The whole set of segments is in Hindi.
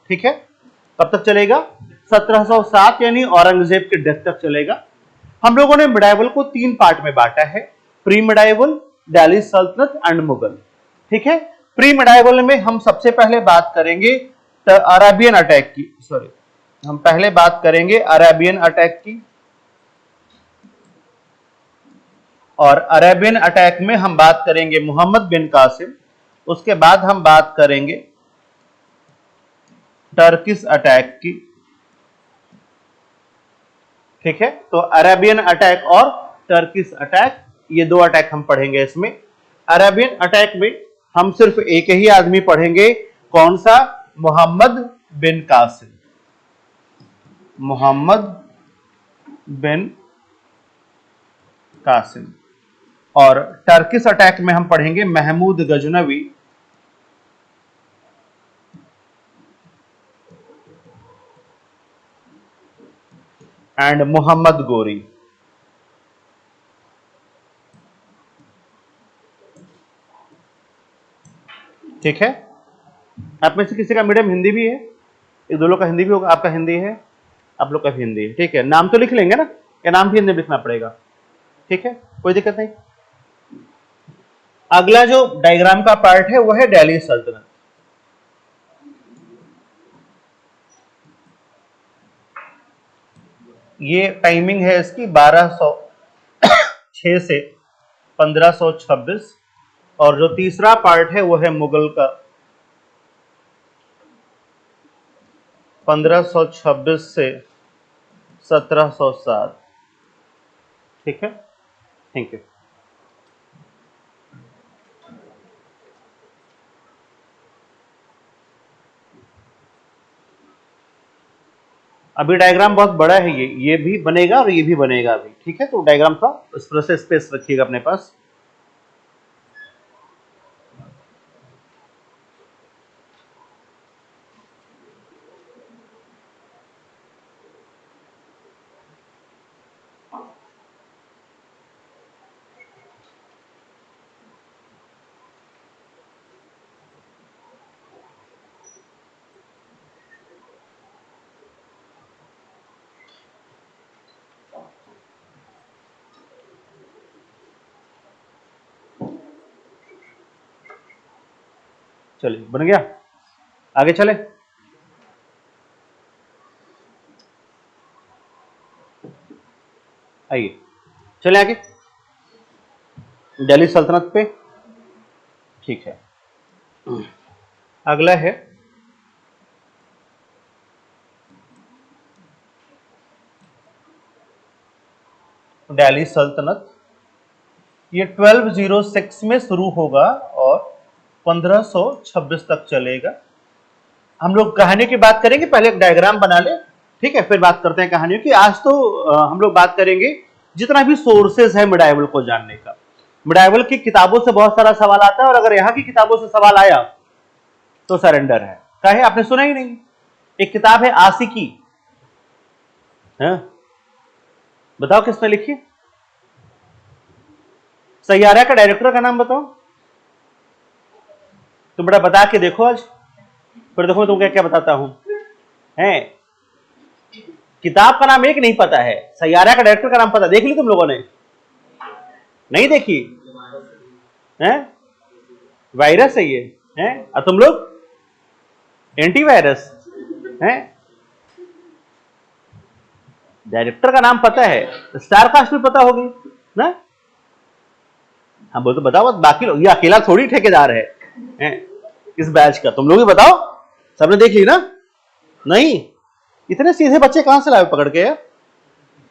ठीक है, कब तक चलेगा? 1707 यानी औरंगजेब के डेथ तक चलेगा। हम लोगों ने मिडाइवल को 3 पार्ट में बांटा है, प्री मिडाइवल, दिल्ली सल्तनत एंड मुगल। ठीक है, प्री मिडाइवल में हम सबसे पहले बात करेंगे अरेबियन अटैक की, सॉरी हम पहले बात करेंगे अरेबियन अटैक की, और अरेबियन अटैक में हम बात करेंगे मोहम्मद बिन कासिम। उसके बाद हम बात करेंगे टर्किश अटैक की। ठीक है, तो अरेबियन अटैक और टर्किश अटैक, ये 2 अटैक हम पढ़ेंगे इसमें। अरेबियन अटैक में हम सिर्फ एक ही आदमी पढ़ेंगे, कौन सा? मोहम्मद बिन कासिम, मोहम्मद बिन कासिम। और टर्किश अटैक में हम पढ़ेंगे महमूद गजनवी एंड मोहम्मद गोरी। ठीक है, आप में से किसी का मीडियम हिंदी भी है? एक दो लोग का हिंदी भी होगा, आपका हिंदी है, आप लोग का भी हिंदी है। ठीक है, नाम तो लिख लेंगे ना, या नाम भी हिंदी में लिखना पड़ेगा? ठीक है, कोई दिक्कत नहीं। अगला जो डायग्राम का पार्ट है वो है दिल्ली सल्तनत। ये टाइमिंग है इसकी 1206 से 1526, और जो तीसरा पार्ट है वो है मुगल का 1526 से 1707। ठीक है, थैंक यू। अभी डायग्राम बहुत बड़ा है, ये भी बनेगा और ये भी बनेगा अभी। ठीक है, तो डायग्राम का इस तरह से स्पेस रखिएगा अपने पास। चलिए, बन गया, आगे चले। आइए चले आगे दिल्ली सल्तनत पे। ठीक है, अगला है दिल्ली सल्तनत। ये 1206 में शुरू होगा और 1526 तक चलेगा। हम लोग कहानी की बात करेंगे, पहले एक डायग्राम बना ले, ठीक है, फिर बात करते हैं कहानियों की। आज तो हम लोग बात करेंगे जितना भी सोर्सेज है मिडाइवल को जानने का। मिडाइवल की किताबों से बहुत सारा सवाल आता है, और अगर यहाँ की किताबों से सवाल आया तो सरेंडर है। क्या है, आपने सुना ही नहीं? एक किताब है आशिकी, है? बताओ किसने लिखी? सैयारा का डायरेक्टर का नाम बताओ। तुम बड़ा बता के देखो आज, फिर देखो तुम क्या क्या बताता हूं। है, किताब का नाम एक नहीं पता है, सैयारा का डायरेक्टर का नाम पता। देख ली तुम लोगों ने? नहीं देखी है? वायरस है ये, है? और तुम लोग एंटी वायरस है। डायरेक्टर का नाम पता है, स्टार कास्ट भी पता होगी ना? हम बोलते बताओ, बाकी लोग, ये अकेला थोड़ी ठेकेदार है इस बैच का। तुम लोग भी बताओ, सबने देख ली ना? नहीं, इतने सीधे बच्चे कहां से लाए पकड़ के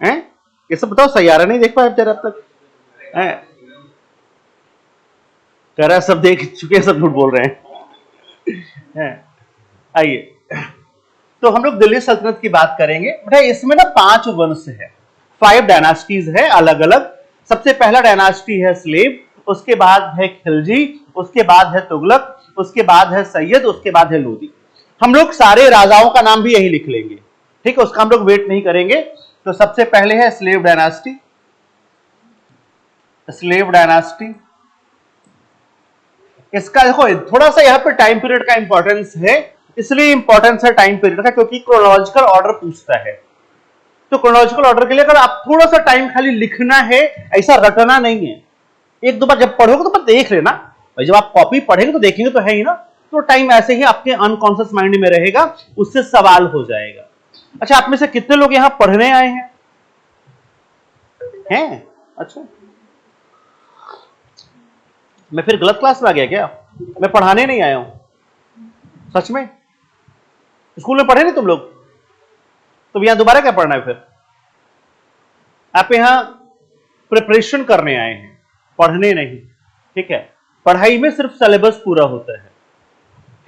हैं? ये सब बताओ, सैयारा नहीं देख पाए अब तक हैं? कह रहा सब देख चुके हैं, सब झूठ बोल रहे हैं। आइए, तो हम लोग दिल्ली सल्तनत की बात करेंगे। बेटा इसमें ना 5 वंश है, 5 डायनास्टीज है अलग अलग। सबसे पहला डायनास्टी है स्लेव, उसके बाद है खिलजी, उसके बाद है तुगलक, उसके बाद है सैयद, उसके बाद है लोदी। हम लोग सारे राजाओं का नाम भी यही लिख लेंगे, ठीक है, उसका हम लोग वेट नहीं करेंगे। तो सबसे पहले है स्लेव डायनास्टी। स्लेव डायनास्टी, इसका देखो थोड़ा सा यहाँ पे टाइम पीरियड का इंपॉर्टेंस है। इसलिए इंपॉर्टेंस है टाइम पीरियड का, क्योंकि क्रोनोलॉजिकल ऑर्डर पूछता है। तो क्रोनोलॉजिकल ऑर्डर के लिए अगर आप थोड़ा सा टाइम खाली लिखना है, ऐसा रटना नहीं है। एक दो बार जब पढ़ोगे तो बस देख लेना भाई, जब आप कॉपी पढ़ेंगे तो देखेंगे तो है ही ना, तो टाइम ऐसे ही आपके अनकॉन्शियस माइंड में रहेगा, उससे सवाल हो जाएगा। अच्छा, आप में से कितने लोग यहां पढ़ने आए हैं? हैं? अच्छा, मैं फिर गलत क्लास में आ गया क्या? मैं पढ़ाने नहीं आया हूं सच में? स्कूल में पढ़े नहीं तुम लोग? तो यहां दोबारा क्या पढ़ना है फिर? आप यहां प्रिपरेशन करने आए हैं, पढ़ने नहीं। ठीक है, पढ़ाई में सिर्फ सिलेबस पूरा होता है।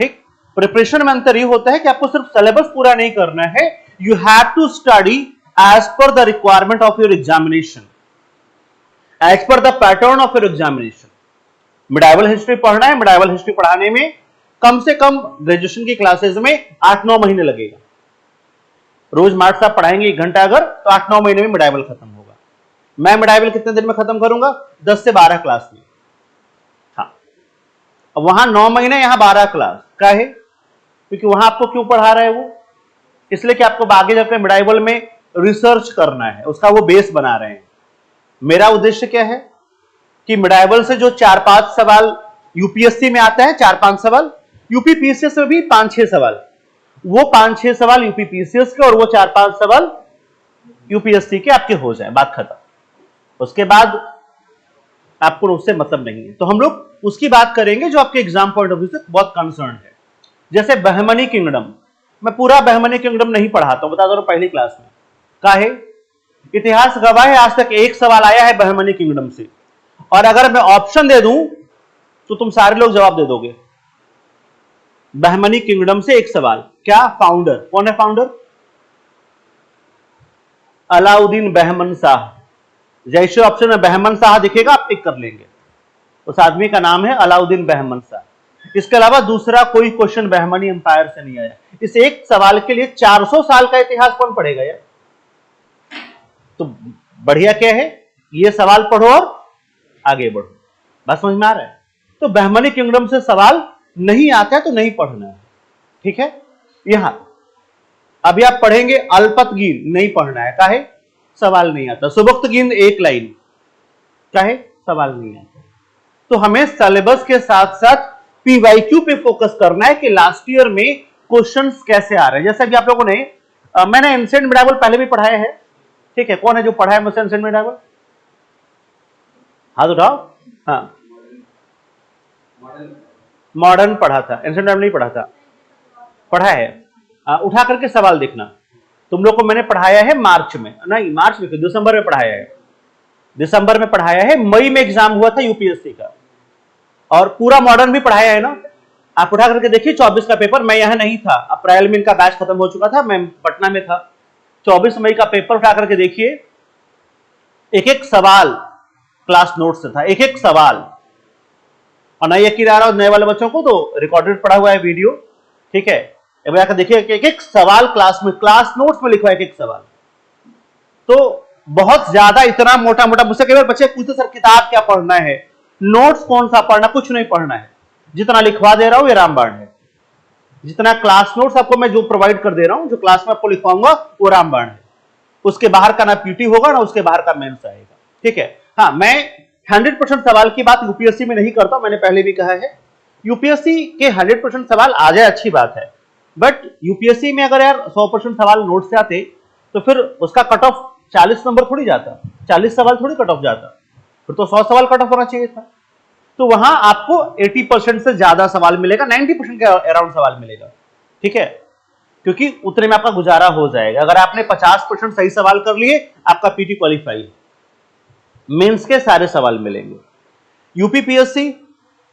ठीक, प्रिपरेशन में अंतर ये होता है कि आपको सिर्फ सिलेबस पूरा नहीं करना है, you have to study as per the requirement of your examination, as per the pattern of your examination. Medieval history पढ़ना है, मिडाइवल हिस्ट्री पढ़ाने में कम से कम ग्रेजुएशन की क्लासेस में 8-9 महीने लगेगा। रोज मैथ्स आप पढ़ाएंगे 1 घंटा अगर, तो 8-9 महीने में मिडाइवल खत्म होगा। मैं मिडाइवल कितने दिन में खत्म करूंगा? 10 से 12 क्लास में। हाँ, अब वहां 9 महीने, यहां 12 क्लास का है, क्योंकि वहां आपको क्यों पढ़ा रहा है वो? इसलिए कि आपको आगे जाकर मिडाइवल में रिसर्च करना है, उसका वो बेस बना रहे हैं। मेरा उद्देश्य क्या है कि मिडाइवल से जो 4-5 सवाल यूपीएससी में आता है, 4-5 सवाल, यूपी पीसीएस में भी 5-6 सवाल, वो 5-6 सवाल यूपी पीसीएस के और वो 4-5 सवाल यूपीएससी के आपके हो जाए, बात खत्म। उसके बाद आपको उससे मतलब नहीं है। तो हम लोग उसकी बात करेंगे जो आपके एग्जाम पॉइंट ऑफ व्यू से बहुत कंसर्न है। जैसे बहमनी किंगडम, मैं पूरा बहमनी किंगडम नहीं पढ़ाता हूं, बता दो पहली क्लास में। काहे? इतिहास गवाह है आज तक एक सवाल आया है बहमनी किंगडम से, और अगर मैं ऑप्शन दे दूं तो तुम सारे लोग जवाब दे दोगे। बहमनी किंगडम से एक सवाल, क्या फाउंडर कौन है? फाउंडर अलाउद्दीन बहमन शाह। जैसे ऑप्शन में बहमन शाह दिखेगा आप टिक कर लेंगे, उस आदमी का नाम है अलाउद्दीन बहमन शाह। इसके अलावा दूसरा कोई क्वेश्चन बहमनी एम्पायर से नहीं आया। इस एक सवाल के लिए 400 साल का इतिहास कौन पढ़ेगा यार? तो बढ़िया क्या है, ये सवाल पढ़ो और आगे बढ़ो। बस समझ में आ रहा है? तो बहमनी किंगडम से सवाल नहीं आता है तो नहीं पढ़ना है। ठीक है, यहां अभी आप पढ़ेंगे अल्पतगीन, नहीं पढ़ना है। काहे? सवाल नहीं आता। सुबुक्तगीन एक लाइन, काहे? सवाल नहीं आता। तो हमें सिलेबस के साथ साथ पीवाईक्यू पे फोकस करना है कि लास्ट ईयर में क्वेश्चंस कैसे आ रहे हैं। जैसे कि आप लोगों ने मैंने एंशिएंट मिडाइवल पहले भी पढ़ाया है। ठीक है, कौन है जो पढ़ा है मुझसे एंशिएंट मिडाइवल? हाथ उठाओ। हाँ, मॉडर्न पढ़ा था, एंशिएंट मिडाइवल नहीं पढ़ा था। पढ़ा है, उठा करके सवाल देखना। तुम लोग को मैंने पढ़ाया है मार्च में, नहीं मार्च में, दिसंबर में पढ़ाया है। दिसंबर में पढ़ाया है, मई में एग्जाम हुआ था यूपीएससी का, और पूरा मॉडर्न भी पढ़ाया है ना। आप उठा करके देखिए 24 का पेपर, मैं यहां नहीं था, अप्रैल में इनका बैच खत्म हो चुका था, मैं पटना में था। 24 मई का पेपर उठा करके देखिए, एक एक सवाल क्लास नोट से था, एक एक सवाल। और नहीं यकीन आ रहा नए वाले बच्चों को तो रिकॉर्डेड पढ़ा हुआ है वीडियो। ठीक है, एक बार देखिए एक एक सवाल क्लास में, क्लास नोट्स में लिखा है एक एक सवाल। तो बहुत ज्यादा इतना मोटा मोटा, मुझसे कई बार बच्चे पूछते सर किताब क्या पढ़ना है, नोट्स कौन सा पढ़ना? कुछ नहीं पढ़ना है, जितना लिखवा दे रहा हूं ये रामबाण है। जितना क्लास नोट्स आपको मैं जो प्रोवाइड कर दे रहा हूं, जो क्लास में आपको लिखवाऊंगा वो रामबाण है। उसके बाहर का ना पीटी होगा ना उसके बाहर का मेंस आएगा। ठीक है, हाँ, मैं 100% सवाल की बात यूपीएससी में नहीं करता, मैंने पहले भी कहा है। यूपीएससी के 100% सवाल आ जाए अच्छी बात है, बट यूपीएससी में अगर यार 100% सवाल नोट से आते तो फिर उसका कट ऑफ 40 नंबर थोड़ी जाता, 40 सवाल थोड़ी कट ऑफ जाता, फिर तो 100 सवाल कट ऑफ होना चाहिए था। तो वहां आपको 80% से ज्यादा सवाल मिलेगा, 90% के अराउंड सवाल मिलेगा। ठीक है, क्योंकि उतने में आपका गुजारा हो जाएगा। अगर आपने 50% सही सवाल कर लिए, आपका पीटी क्वालिफाई है। मेंस के सारे सवाल मिलेंगे। यूपीपीएससी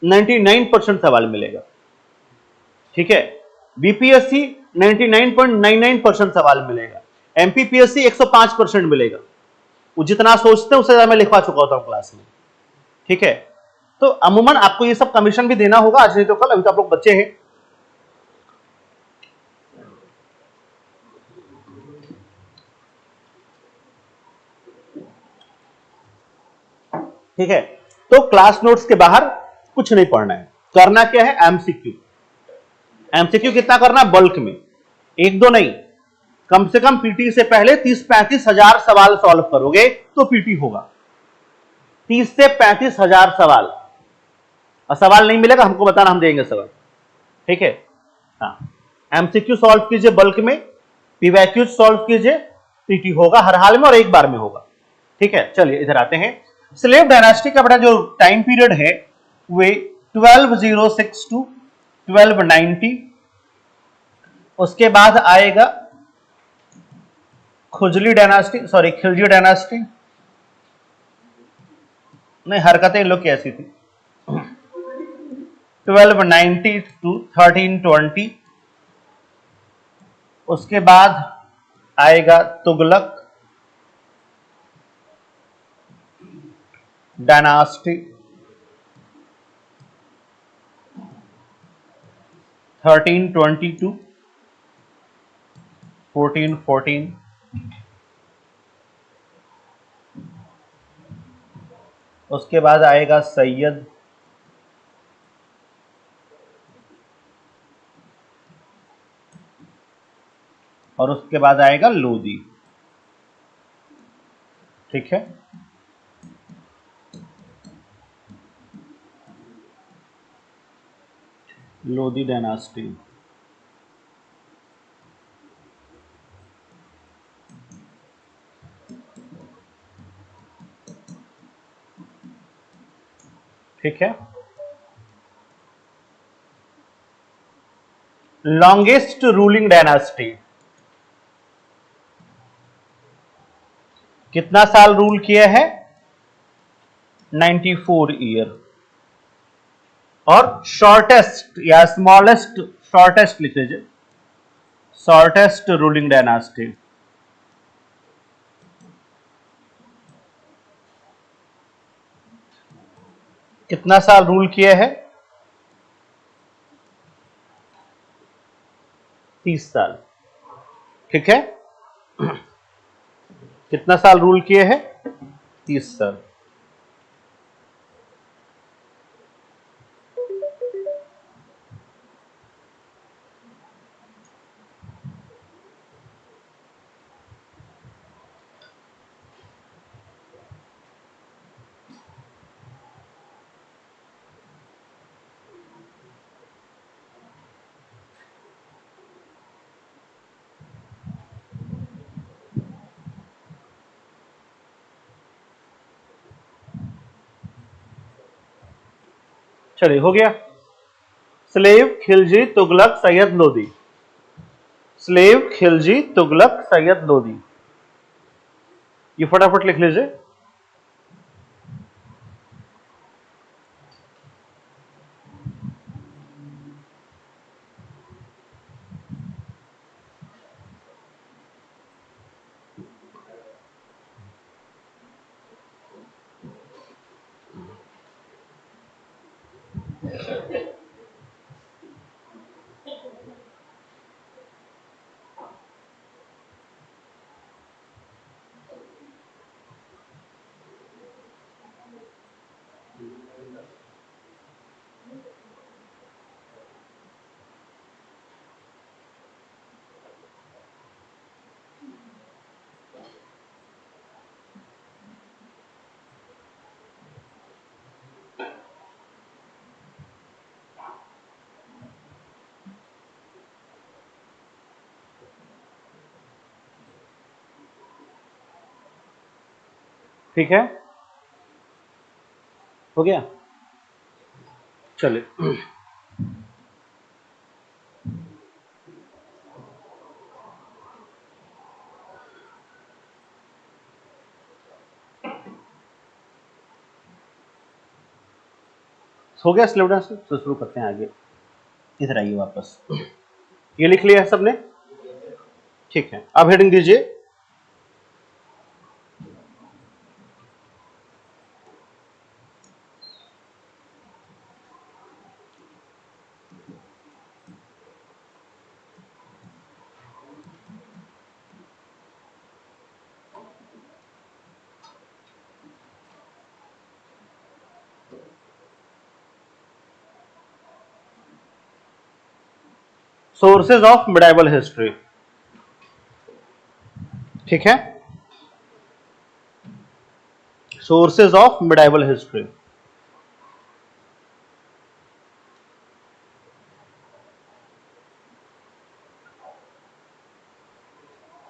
99% सवाल मिलेगा। ठीक है, बीपीएससी 99.99% सवाल मिलेगा। एमपीपीएससी 105% मिलेगा। वो जितना सोचते हैं उससे ज्यादा मैं लिखवा चुका होता हूं क्लास में। ठीक है, तो अमूमन आपको ये सब कमीशन भी देना होगा, आज नहीं तो कल, अभी तो आप लोग बच्चे हैं। ठीक है, तो क्लास नोट्स के बाहर कुछ नहीं पढ़ना है। करना क्या है? एमसीक्यू। एमसीक्यू कितना करना, बल्क में, एक दो नहीं, कम से कम पीटी से पहले 30-35 हजार सवाल सॉल्व करोगे तो पीटी होगा। 30 से 35 हजार सवाल, और सवाल नहीं मिलेगा हमको बताना, हम देंगे सवाल, ठीक है। हाँ, एमसीक्यू सॉल्व कीजिए बल्क में, पीवाईक्यू सॉल्व कीजिए, पीटी होगा हर हाल में और एक बार में होगा, ठीक है। चलिए इधर आते हैं। स्लेव डायनास्टी का बड़ा जो टाइम पीरियड है वे 1206 टू 1290, उसके बाद आएगा खुजली डायनास्टी, सॉरी खिलजी डायनास्टी, नहीं हरकतें इन लोग की ऐसी थी। 1290 टू 1320, उसके बाद आएगा तुगलक डायनास्टी 1322 1414, उसके बाद आएगा सैयद, और उसके बाद आएगा लोदी, ठीक है। लोदी डायनास्टी, ठीक है। लॉन्गेस्ट रूलिंग डायनास्टी, कितना साल रूल किया है, 94 ईयर। और शॉर्टेस्ट या स्मॉलेस्ट, शॉर्टेस्ट लिख लीजिए, शॉर्टेस्ट रूलिंग डायनास्टी, कितना साल रूल किया है, 30 साल, ठीक है। कितना साल रूल किए हैं, 30 साल। चलिए हो गया। स्लेव, खिलजी, तुगलक, सैयद, लोदी। स्लेव, खिलजी, तुगलक, सैयद, लोदी, ये फटाफट लिख लीजिए। ठीक है, हो गया। चलिए हो गया सिलेबस, तो शुरू करते हैं आगे। इधर आइए वापस, ये लिख लिया है सबने, ठीक है। अब हेडिंग दीजिए, सोर्सेज ऑफ मिडाइवल हिस्ट्री, ठीक है, सोर्सेज ऑफ मिडाइवल हिस्ट्री।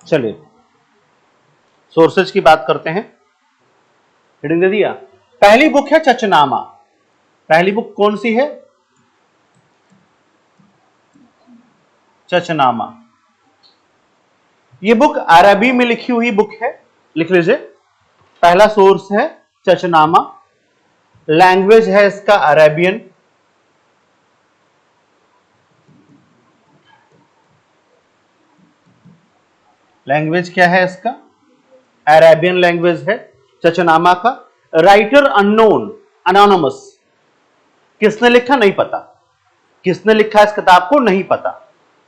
चलिए सोर्सेज की बात करते हैं। हेडिंग दे दिया। पहली बुक है चचनामा। पहली बुक कौन सी है? चचनामा। ये बुक अरबी में लिखी हुई बुक है, लिख लीजिए। पहला सोर्स है चचनामा, लैंग्वेज है इसका अरेबियन, लैंग्वेज क्या है इसका? अरेबियन लैंग्वेज है चचनामा का। Writer unknown, anonymous. किसने लिखा नहीं पता, किसने लिखा इस किताब को नहीं पता,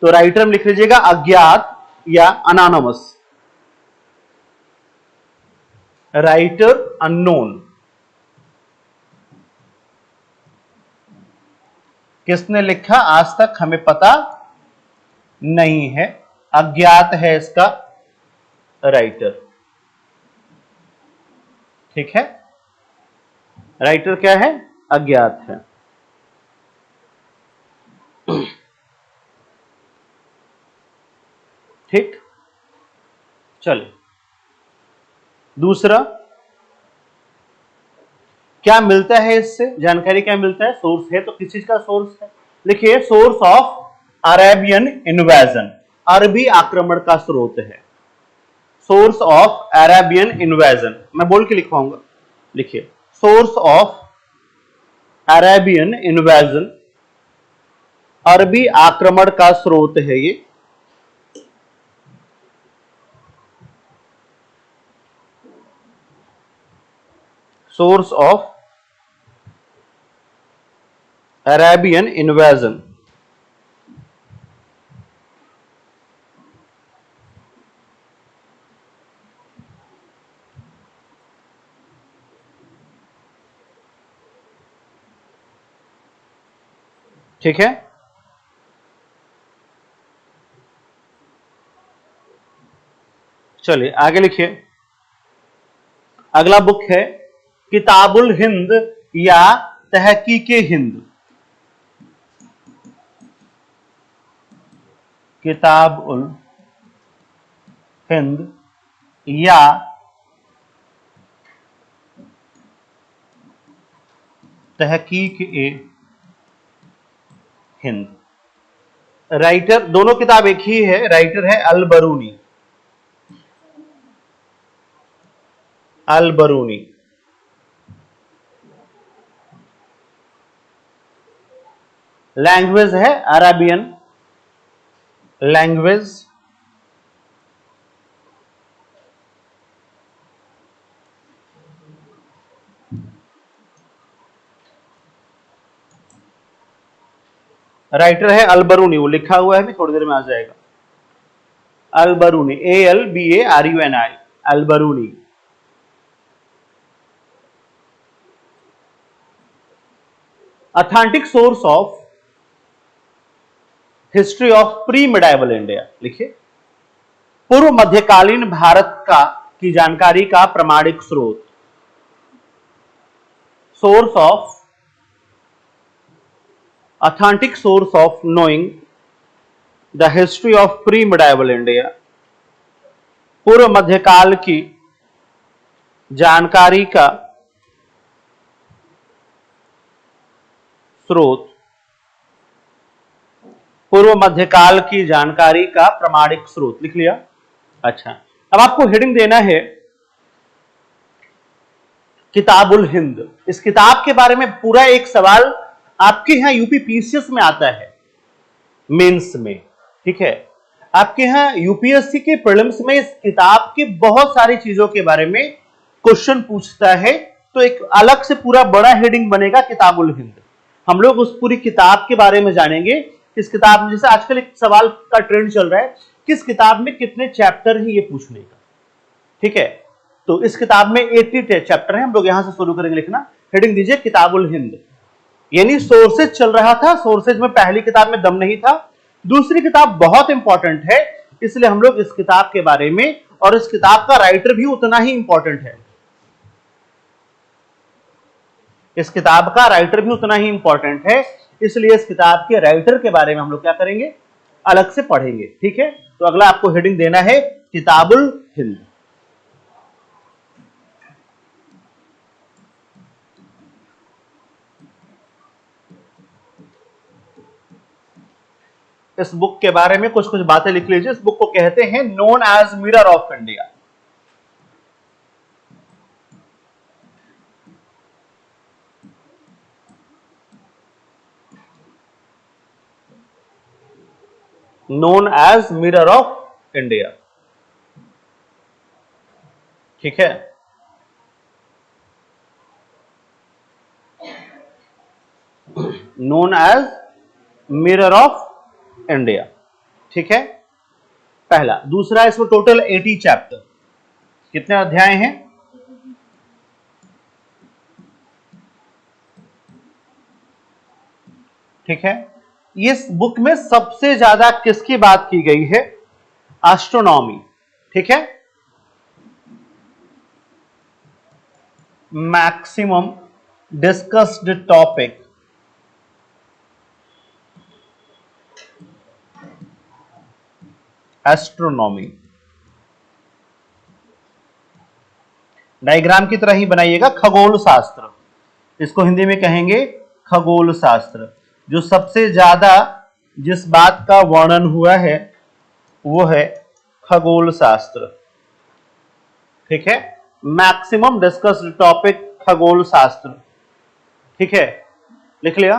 तो राइटर में लिख लीजिएगा अज्ञात या अनोनिमस। राइटर अननोन, किसने लिखा आज तक हमें पता नहीं है, अज्ञात है इसका राइटर, ठीक है। राइटर क्या है? अज्ञात है। ठीक, चलिए दूसरा क्या मिलता है इससे? जानकारी क्या मिलता है? सोर्स है, तो किस चीज का सोर्स है? लिखिए सोर्स ऑफ अरेबियन इन्वेजन, अरबी आक्रमण का स्रोत है। सोर्स ऑफ अरेबियन इन्वेजन, मैं बोल के लिखवाऊंगा, लिखिए सोर्स ऑफ अरेबियन इन्वेजन, अरबी आक्रमण का स्रोत है ये। सोर्स ऑफ अरेबियन इन्वेजन, ठीक है। चलिए आगे लिखिए। अगला बुक है किताबुल हिंद या तहकीके हिंद। किताबुल हिंद या तहकीक ए हिंद। राइटर, दोनों किताब एक ही है, राइटर है अल बरूनी, अल बरूनी। लैंग्वेज है अरेबियन लैंग्वेज, राइटर है अल बरूनी, वो लिखा हुआ है भी, थोड़ी देर में आ जाएगा। Al Biruni, ALBARUNI, Al Biruni. Authentic source of history of pre medieval India, लिखिए पूर्व मध्यकालीन भारत का की जानकारी का प्रमाणिक स्रोत। Source of authentic source of knowing the history of pre-medieval India, पूर्व मध्यकाल की जानकारी का स्रोत, पूर्व मध्यकाल की जानकारी का प्रमाणिक स्रोत, लिख लिया। अच्छा, अब आपको हेडिंग देना है किताबुल हिंद। इस किताब के बारे में पूरा एक सवाल आपके यहां यूपी पीसीएस में आता है, मेंस में, ठीक है। आपके यहां यूपीएससी के प्रीलिम्स में इस किताब की बहुत सारी चीजों के बारे में क्वेश्चन पूछता है, तो एक अलग से पूरा बड़ा हेडिंग बनेगा किताबुल हिंद। हम लोग उस पूरी किताब के बारे में जानेंगे। इस किताब में, जैसे आजकल एक सवाल का ट्रेंड चल रहा है, किस किताब में कितने चैप्टर है ये पूछने का, ठीक है। तो इस किताब में 80 चैप्टर है। हम लोग यहां से शुरू करेंगे लिखना। हेडिंग दीजिए किताबुल हिंद, यानी सोर्सेज चल रहा था। सोर्सेज में पहली किताब में दम नहीं था, दूसरी किताब बहुत इंपॉर्टेंट है, इसलिए हम लोग इस किताब के बारे में, और इस किताब का राइटर भी उतना ही इंपॉर्टेंट है, इस किताब का राइटर भी उतना ही इंपॉर्टेंट है, इसलिए इस किताब के राइटर के बारे में हम लोग क्या करेंगे, अलग से पढ़ेंगे। ठीक है, तो अगला आपको हेडिंग देना है किताबुल हिंद। इस बुक के बारे में कुछ कुछ बातें लिख लीजिए। इस बुक को कहते हैं known as mirror of India. Known as mirror of India. ठीक है, known as mirror of India. ठीक है, पहला। दूसरा, इसमें टोटल 80 चैप्टर, कितने अध्याय हैं, ठीक है। इस बुक में सबसे ज्यादा किसकी बात की गई है, एस्ट्रोनॉमी। ठीक है, maximum discussed topic, astronomy. Diagram की तरह ही बनाइएगा, खगोल शास्त्र, इसको हिंदी में कहेंगे खगोल शास्त्र। जो सबसे ज्यादा जिस बात का वर्णन हुआ है वो है खगोल शास्त्र। ठीक है, मैक्सिमम डिस्कस्ड टॉपिक खगोल शास्त्र। ठीक है, लिख लिया।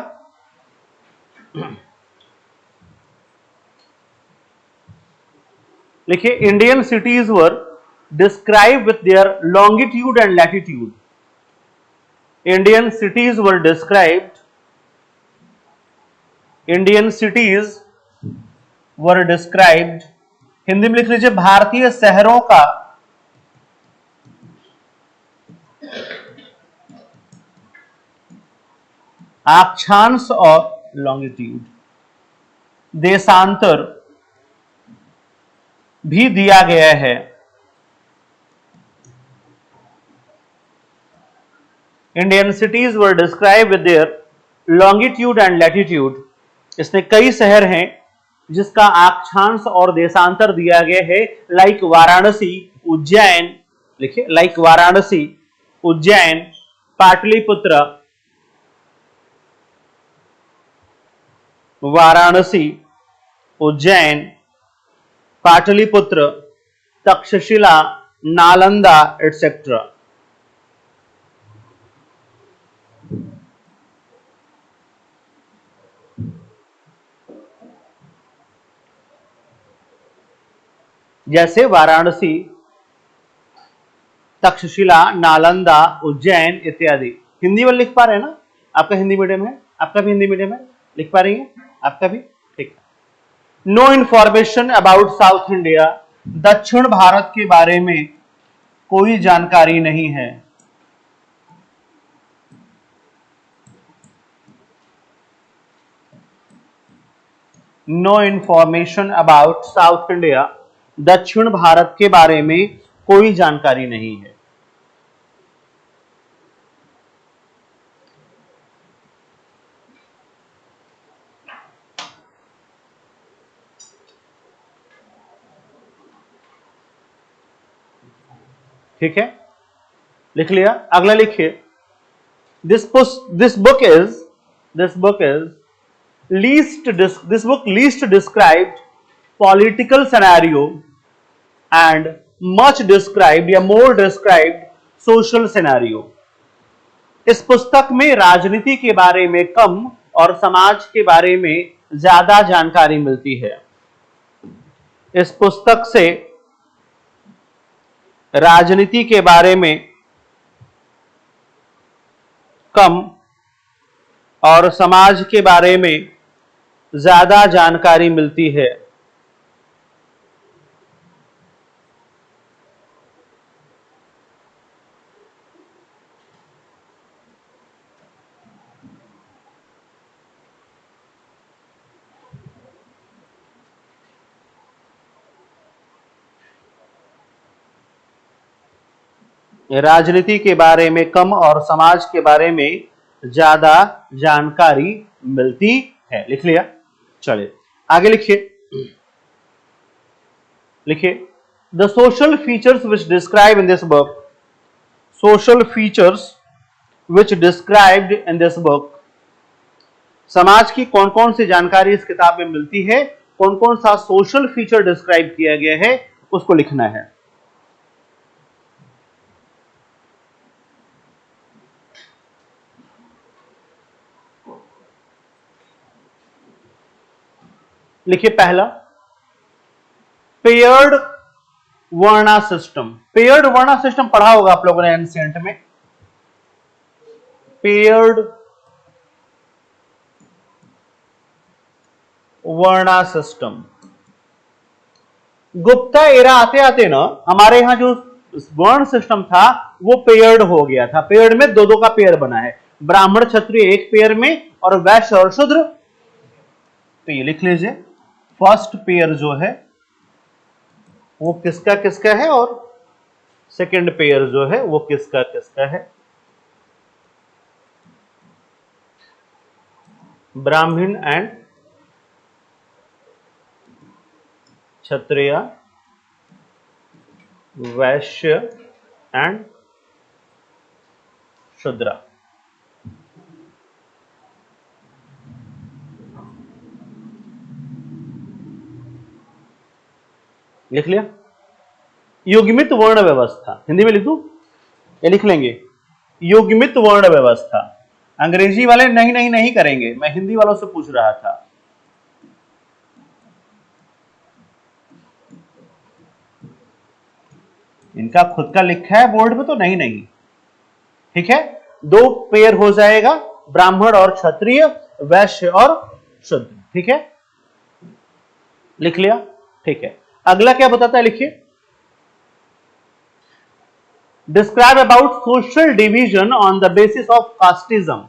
लिखिए, Indian cities were describe with their longitude and latitude. Indian cities were described, Indian cities were described, Hindi में लिख लीजिए भारतीय शहरों का अक्षांश और लॉन्गिट्यूड। देशांतर भी दिया गया है। Indian cities were describe with their longitude and latitude. इसमें कई शहर हैं जिसका अक्षांश और देशांतर दिया गया है, लाइक वाराणसी, उज्जैन। लिखिए, लाइक वाराणसी, उज्जैन, पाटलिपुत्र, वाराणसी, उज्जैन, पाटलिपुत्र, तक्षशिला, नालंदा एटसेट्रा। जैसे वाराणसी, तक्षशिला, नालंदा, उज्जैन इत्यादि। हिंदी में लिख पा रहे हैं ना, आपका हिंदी मीडियम है, आपका भी हिंदी मीडियम है, लिख पा रही है आपका भी, ठीक है। No information about south India, दक्षिण भारत के बारे में कोई जानकारी नहीं है। No information about south India, दक्षिण भारत के बारे में कोई जानकारी नहीं है। ठीक है, लिख लिया। अगला लिखिए, this book is this book least described political scenario and much described या more described social scenario। इस पुस्तक में राजनीति के बारे में कम और समाज के बारे में ज्यादा जानकारी मिलती है। इस पुस्तक से राजनीति के बारे में कम और समाज के बारे में ज्यादा जानकारी मिलती है। राजनीति के बारे में कम और समाज के बारे में ज्यादा जानकारी मिलती है। लिख लिया? चलिए आगे लिखिए। लिखिए the social features which describe in this book, social features which described in this book, समाज की कौन कौन सी जानकारी इस किताब में मिलती है, कौन कौन सा सोशल फीचर डिस्क्राइब किया गया है, उसको लिखना है। लिखिए पहला, पेयर्ड वर्णा सिस्टम। पेयर्ड वर्णा सिस्टम पढ़ा होगा आप लोगों ने एंशिएंट में। पेयर्ड वर्णा सिस्टम, गुप्ता एरा आते आते ना हमारे यहां जो वर्ण सिस्टम था वो पेयर्ड हो गया था। पेयर्ड में दो दो का पेयर बना है, ब्राह्मण क्षत्रिय एक पेयर में और वैश्य और शूद्र। तो ये लिख लीजिए, फर्स्ट पेयर जो है वो किसका किसका है और सेकंड पेयर जो है वो किसका किसका है। ब्राह्मण एंड क्षत्रिय, वैश्य एंड शूद्र। लिख लिया? युग्मित वर्ण व्यवस्था, हिंदी में लिख दूं? ये लिख लेंगे, युग्मित वर्ण व्यवस्था। अंग्रेजी वाले नहीं नहीं नहीं करेंगे, मैं हिंदी वालों से पूछ रहा था। इनका खुद का लिखा है बोर्ड पे तो नहीं नहीं, ठीक है। दो पेयर हो जाएगा, ब्राह्मण और क्षत्रिय, वैश्य और शूद्र, ठीक है। लिख लिया? ठीक है। अगला क्या बताता है, लिखिए, describe about social division on the basis of casteism.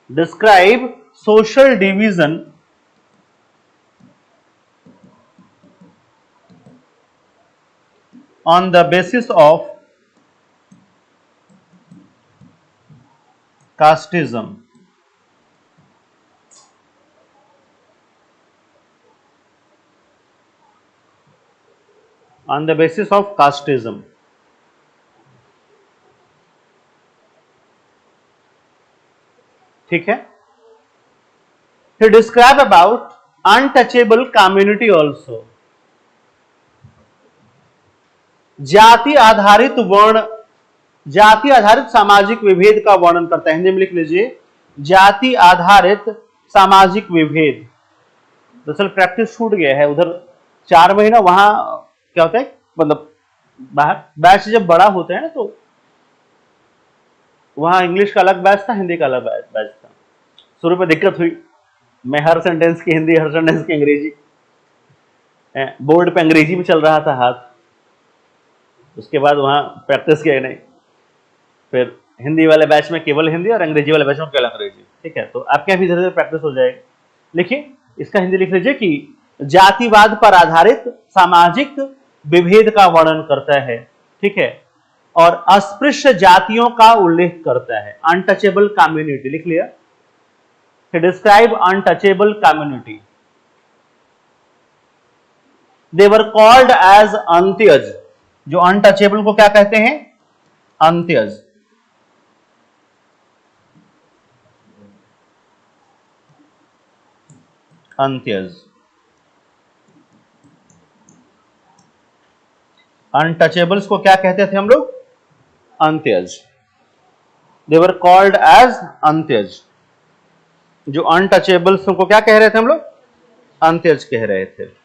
Describe social division on the basis of casteism। on the basis of casteism, ठीक है। फिर describe about untouchable community also. जाति आधारित वर्ण, जाति आधारित सामाजिक विभेद का वर्णन करता है। हिंदी में लिख लीजिए, जाति आधारित सामाजिक विभेद। दरअसल प्रैक्टिस छूट गया है उधर 4 महीना, वहां क्या होता है, मतलब बाहर बैच जब बड़ा होता है ना तो वहां इंग्लिश का अलग बैच था, हिंदी का अलग बैच था। शुरू में दिक्कत हुई, मैं हर सेंटेंस की हिंदी, हर सेंटेंस की अंग्रेजी, बोर्ड पे अंग्रेजी में चल रहा था हाथ। उसके बाद वहां प्रैक्टिस किया नहीं, फिर हिंदी वाले बैच में केवल हिंदी और अंग्रेजी वाले बैच में केवल अंग्रेजी, ठीक है। तो आपके यहाँ भी धीरे धीरे प्रैक्टिस हो जाएगी। लिखिए, इसका हिंदी लिख लीजिए कि जातिवाद पर आधारित सामाजिक विभेद का वर्णन करता है, ठीक है, और अस्पृश्य जातियों का उल्लेख करता है। अनटचेबल कम्युनिटी लिख लिया, describe untouchable community. They were called as antyaj. जो अनटचेबल को क्या कहते हैं? अंत्यज। अंत्यज, अनटचेबल्स को क्या कहते थे हम लोग? अंत्यज। दे वर कॉल्ड एज अंत्यज। जो अनटचेबल्स को क्या कह रहे थे हम लोग? अंत्यज कह रहे थे।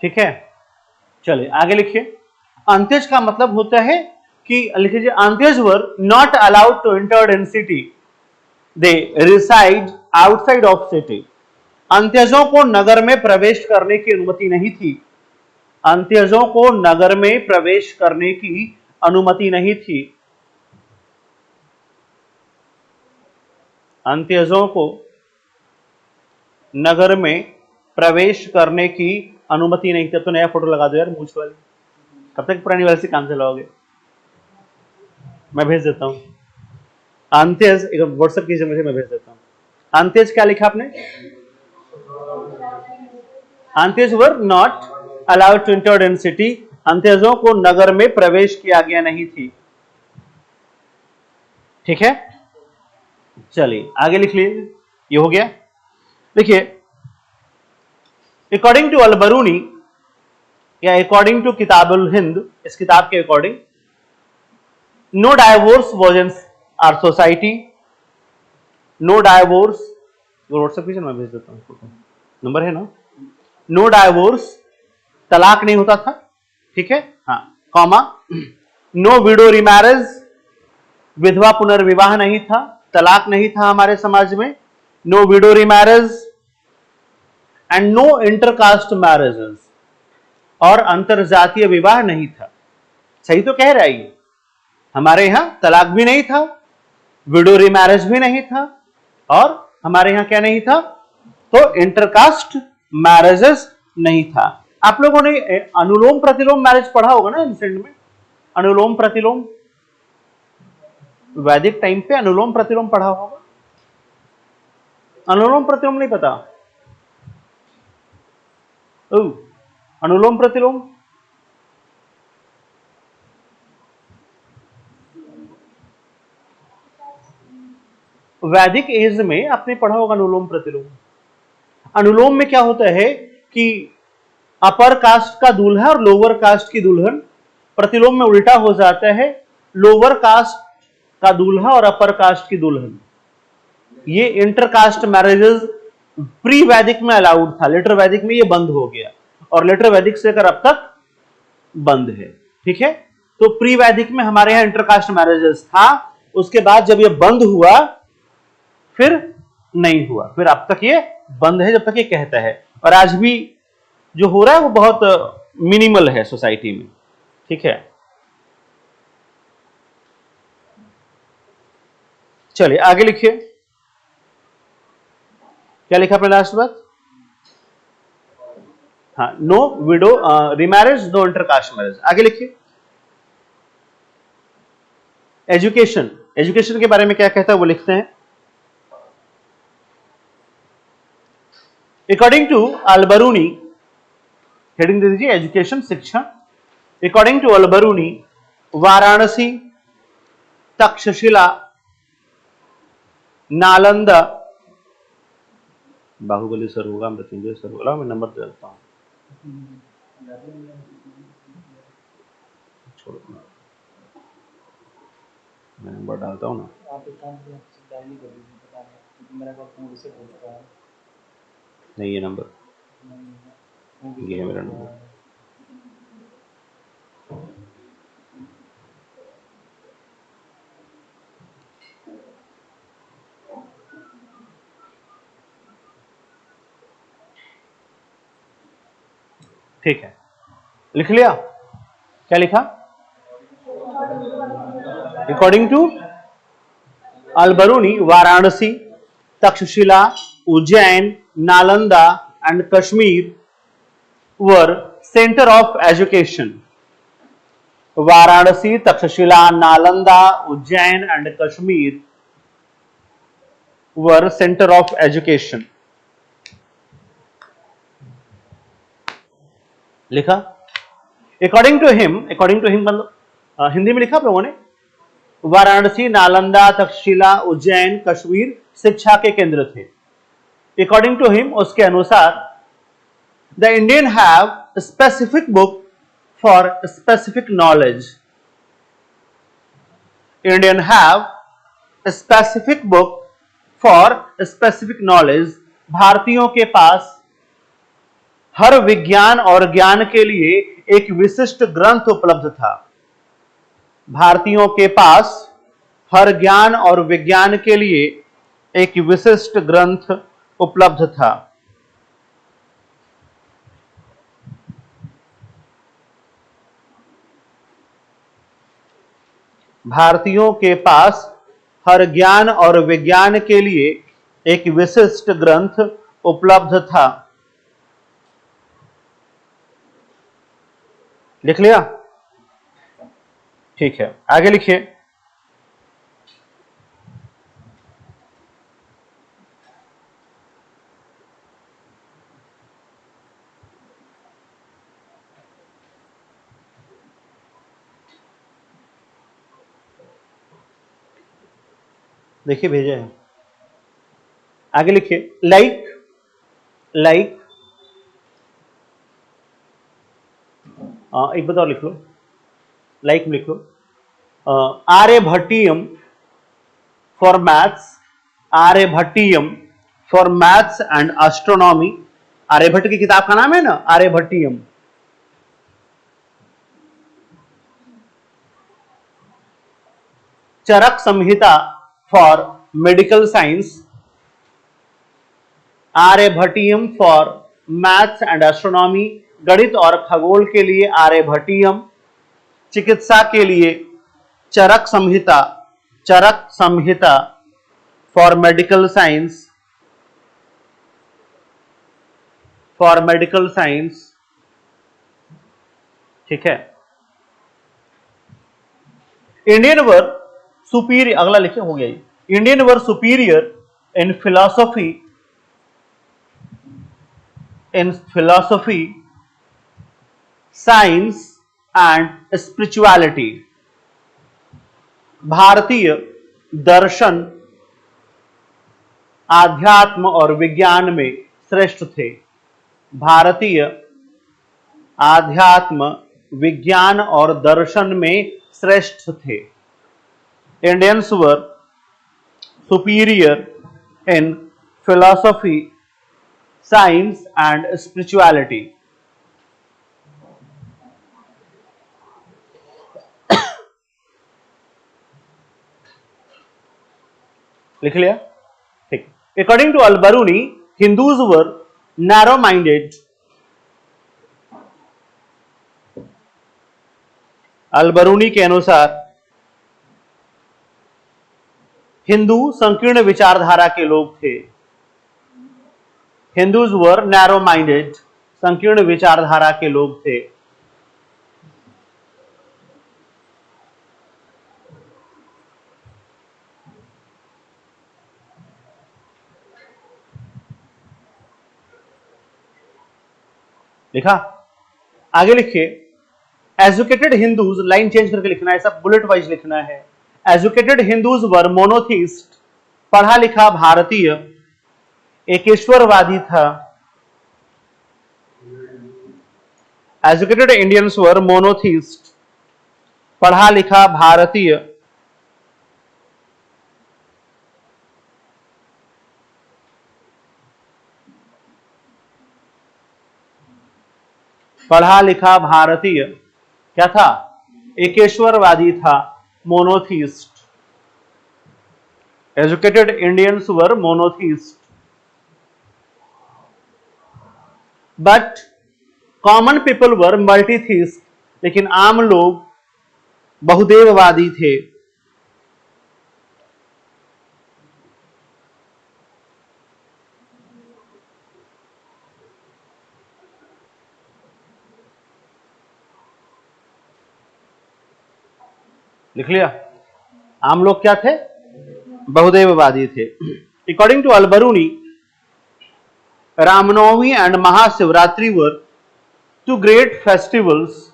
ठीक है, चलिए आगे लिखिए। अंत्यज का मतलब होता है कि, लिख लीजिए, antyaj were not allowed to enter in city, they reside outside of city. अंत्यजों को नगर में प्रवेश करने की अनुमति नहीं थी, अंत्यजों को नगर में प्रवेश करने की अनुमति नहीं थी। अंत्यजों को नगर में प्रवेश करने की अनुमति नहीं थी। तो नया फोटो लगा दो यार मूछ वाली, कब तक पुरानी वाली से काम चलाओगे? मैं भेज देता हूं। अंत्यज एक व्हाट्सएप कीजिए मुझे, मैं भेज देता हूं। अंत्यज क्या लिखा आपने? Antyaj were not allowed to enter in city. अंत्यजों को नगर में प्रवेश की आज्ञा नहीं थी। ठीक है, चलिए आगे लिख लीजिए। ये हो गया। देखिए, अकॉर्डिंग टू अल-बरूनी या अकॉर्डिंग टू किताबुल हिंद, इस किताब के according, no divorce was in our society. No divorce, WhatsApp कीजिए, मैं भेज देता हूं, नंबर है ना। नो डाइवोर्स, तलाक नहीं होता था। ठीक है, हाँ, कॉमा, नो विडो रिमैरेज, विधवा पुनर्विवाह नहीं था, तलाक नहीं था हमारे समाज में। No widow remarriage and no intercaste marriages, और अंतरजातीय विवाह नहीं था। सही तो कह रहा है ये, हमारे यहां तलाक भी नहीं था, विडो रिमैरेज भी नहीं था, और हमारे यहां क्या नहीं था? तो इंटरकास्ट मैरिजेस नहीं था। आप लोगों ने अनुलोम प्रतिलोम मैरिज पढ़ा होगा ना इंसेंट में, अनुलोम प्रतिलोम, वैदिक टाइम पे अनुलोम प्रतिलोम पढ़ा होगा। अनुलोम प्रतिलोम नहीं पता? अनुलोम प्रतिलोम वैदिक एज में आपने पढ़ा होगा अनुलोम प्रतिलोम। अनुलोम में क्या होता है कि अपर कास्ट का दूल्हा और लोअर कास्ट की दुल्हन, प्रतिलोम में उल्टा हो जाता है, लोअर कास्ट का दूल्हा और अपर कास्ट की दुल्हन। ये इंटरकास्ट मैरिजेस प्री वैदिक में अलाउड था, लेटर वैदिक में ये बंद हो गया, और लेटर वैदिक से कर अब तक बंद है। ठीक है, तो प्री वैदिक में हमारे यहां इंटरकास्ट मैरिजेस था, उसके बाद जब ये बंद हुआ फिर नहीं हुआ, फिर अब तक ये बंद है जब तक ये कहता है। और आज भी जो हो रहा है वो बहुत मिनिमल है सोसाइटी में। ठीक है, चलिए आगे लिखिए। क्या लिखा आपने लास्ट बात? हाँ, no widow remarriage, no intercaste marriage. आगे लिखिए। एजुकेशन, एजुकेशन के बारे में क्या कहता है वो लिखते हैं। अकॉर्डिंग टू अल-बरूनी, हेडिंग दे दीजिए एजुकेशन, शिक्षा। According to Al Biruni, Varanasi, Taxila, Nalanda, Bahubali sir होगा, मृत्युंजय सर होगा, मैं नंबर दे देता हूं। छोड़ो, मैं नंबर डालता हूं ना। आप एक काम करिए, डायल कर दीजिए, पता नहीं मेरा कॉल से पूछ रहा है। नहीं, ये नंबर, ये है मेरा नंबर। ठीक है, लिख लिया? क्या लिखा? According to Al Biruni, Varanasi, Taxila, Ujjain, Nalanda and Kashmir were centre of education. Varanasi, Taxila, Nalanda, Ujjain and Kashmir were centre of education. लिखा? According to him, according to him मतलब हिंदी में लिखा आप लोगों ने। वाराणसी, नालंदा, तक्षशिला, उज्जैन, कश्मीर शिक्षा के केंद्र थे। अकॉर्डिंग टू हिम, उसके अनुसार, the Indian have specific book for specific knowledge. Indian have specific book for specific knowledge. भारतीयों के पास हर विज्ञान और ज्ञान के लिए एक विशिष्ट ग्रंथ उपलब्ध था। भारतीयों के पास हर ज्ञान और विज्ञान के लिए एक विशिष्ट ग्रंथ उपलब्ध था। भारतीयों के पास हर ज्ञान और विज्ञान के लिए एक विशिष्ट ग्रंथ उपलब्ध था। लिख लिया? ठीक है, आगे लिखिए। देखिए भेजे हैं, आगे लिखिए। लाइक एक बताओ, लिख लो, लाइक में लिख लो। Aryabhatiyam for maths, Aryabhatiyam for maths and astronomy. Aryabhatt की किताब का नाम है ना, Aryabhatiyam. Charak Samhita for medical science, Aryabhatiyam for maths and astronomy. गणित और खगोल के लिए आर्यभट्टियम, चिकित्सा के लिए Charak Samhita for medical science, ठीक है। इंडियन वर सुपीरियर, अगला लिखे, हो गया। Indian were superior in philosophy science and spirituality. भारतीय दर्शन, आध्यात्म और विज्ञान में श्रेष्ठ थे। भारतीय आध्यात्म, विज्ञान और दर्शन में श्रेष्ठ थे। Indians were superior in philosophy science and spirituality. लिख लिया? ठीक। According to Al Biruni, Hindus were narrow minded. Al Biruni के अनुसार हिंदू संकीर्ण विचारधारा के लोग थे। हिंदूज वर नैरो माइंडेड, संकीर्ण विचारधारा के लोग थे। लिखा? आगे लिखिए। एजुकेटेड हिंदूज, लाइन चेंज करके लिखना है, सब बुलेट वाइज लिखना है। एजुकेटेड हिंदूज वर मोनोथीस्ट, पढ़ा लिखा भारतीय एकेश्वरवादी था। एजुकेटेड इंडियंस वर मोनोथीस्ट, पढ़ा लिखा भारतीय क्या था? एकेश्वरवादी था, monotheist. Educated Indians were monotheist, but common people were multitheist, लेकिन आम लोग बहुदेववादी थे। लिख लिया? आम लोग क्या थे? बहुदेववादी थे। According to Al Biruni, Ramnavami and Mahashivratri were two great festivals.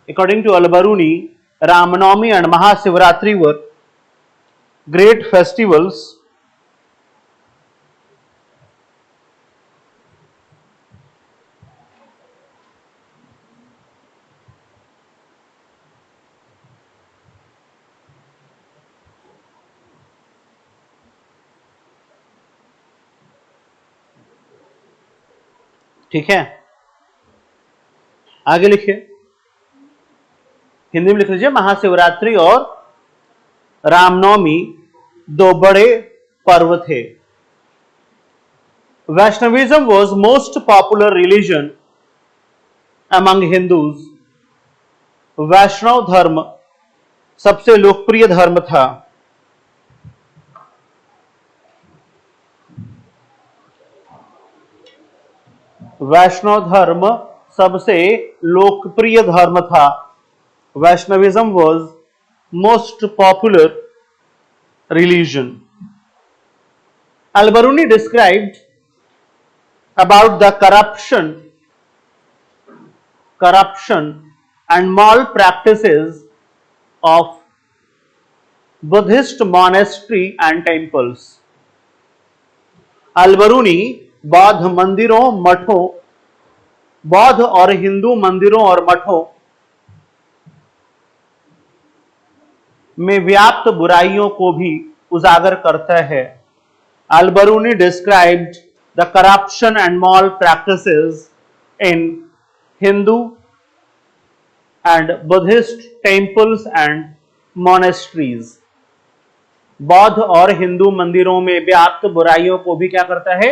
According to Al Biruni, Ramnavami and Mahashivratri were great festivals ठीक है, आगे लिखिए। हिंदी में लिख लीजिए। महाशिवरात्रि और रामनवमी दो बड़े पर्व थे। Vaishnavism was most popular religion among Hindus. वैष्णव धर्म सबसे लोकप्रिय धर्म था? वैष्णव धर्म सबसे लोकप्रिय धर्म था। Vaishnavism was most popular religion. Al-Biruni described about the corruption and malpractices of Buddhist monastery and temples. Al-Biruni बौद्ध मंदिरों, मठों, बौद्ध और हिंदू मंदिरों और मठों में व्याप्त बुराइयों को भी उजागर करता है। Al-Biruni described the corruption and malpractices in Hindu and Buddhist temples and monasteries. बौद्ध और हिंदू मंदिरों में व्याप्त बुराइयों को भी क्या करता है?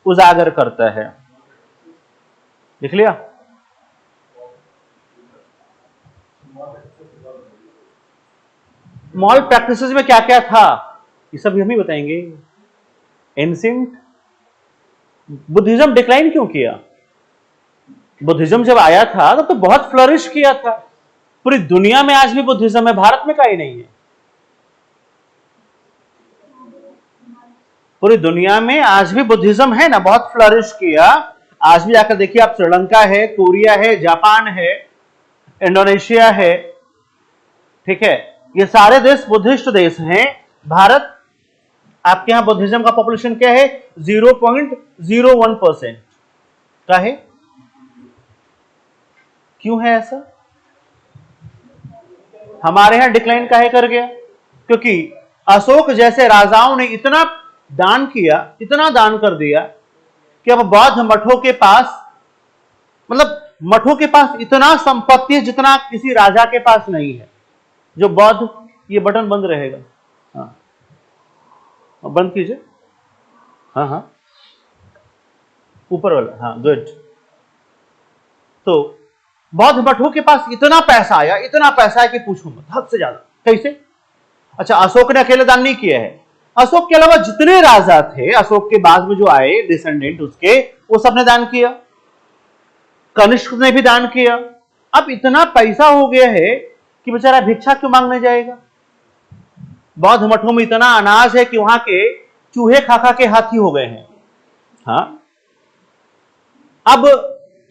उजागर करता है। लिख लिया? मॉल प्रैक्टिसेस में क्या क्या था ये सब हम ही बताएंगे। एंशिएंट बुद्धिज्म डिक्लाइन क्यों किया? बुद्धिज्म जब आया था तब तो बहुत फ्लरिश किया था। पूरी दुनिया में आज भी बुद्धिज्म है, भारत में कहीं नहीं है। पूरी दुनिया में आज भी बुद्धिज्म है ना, बहुत फ्लरिश किया। आज भी जाकर देखिए आप, श्रीलंका है, कोरिया है, जापान है, इंडोनेशिया है, ठीक है, ये सारे देश बुद्धिस्ट देश हैं। भारत, आपके यहां बुद्धिज्म का पॉपुलेशन क्या है? 0.01% का है। क्यों है ऐसा? हमारे यहां डिक्लाइन काहे कर गया? क्योंकि अशोक जैसे राजाओं ने इतना दान किया, इतना दान कर दिया कि अब बौद्ध मठों के पास, मतलब मठों के पास इतना संपत्ति है जितना किसी राजा के पास नहीं है। जो बौद्ध, ये बटन बंद रहेगा, हाँ बंद कीजिए, हाँ हाँ ऊपर वाला, हाँ गुड। तो बौद्ध मठों के पास इतना पैसा आया, इतना पैसा है कि पूछो मत, हद से ज्यादा। कैसे? अच्छा, अशोक ने अकेले दान नहीं किया है। अशोक के अलावा जितने राजा थे, अशोक के बाद में जो आए डिसेंडेंट उसके, वो सबने दान किया। कनिष्क ने भी दान किया। अब इतना पैसा हो गया है कि बेचारा भिक्षा क्यों मांगने जाएगा? बौद्ध मठों में इतना अनाज है कि वहां के चूहे खा खा के हाथी हो गए हैं। हाँ, अब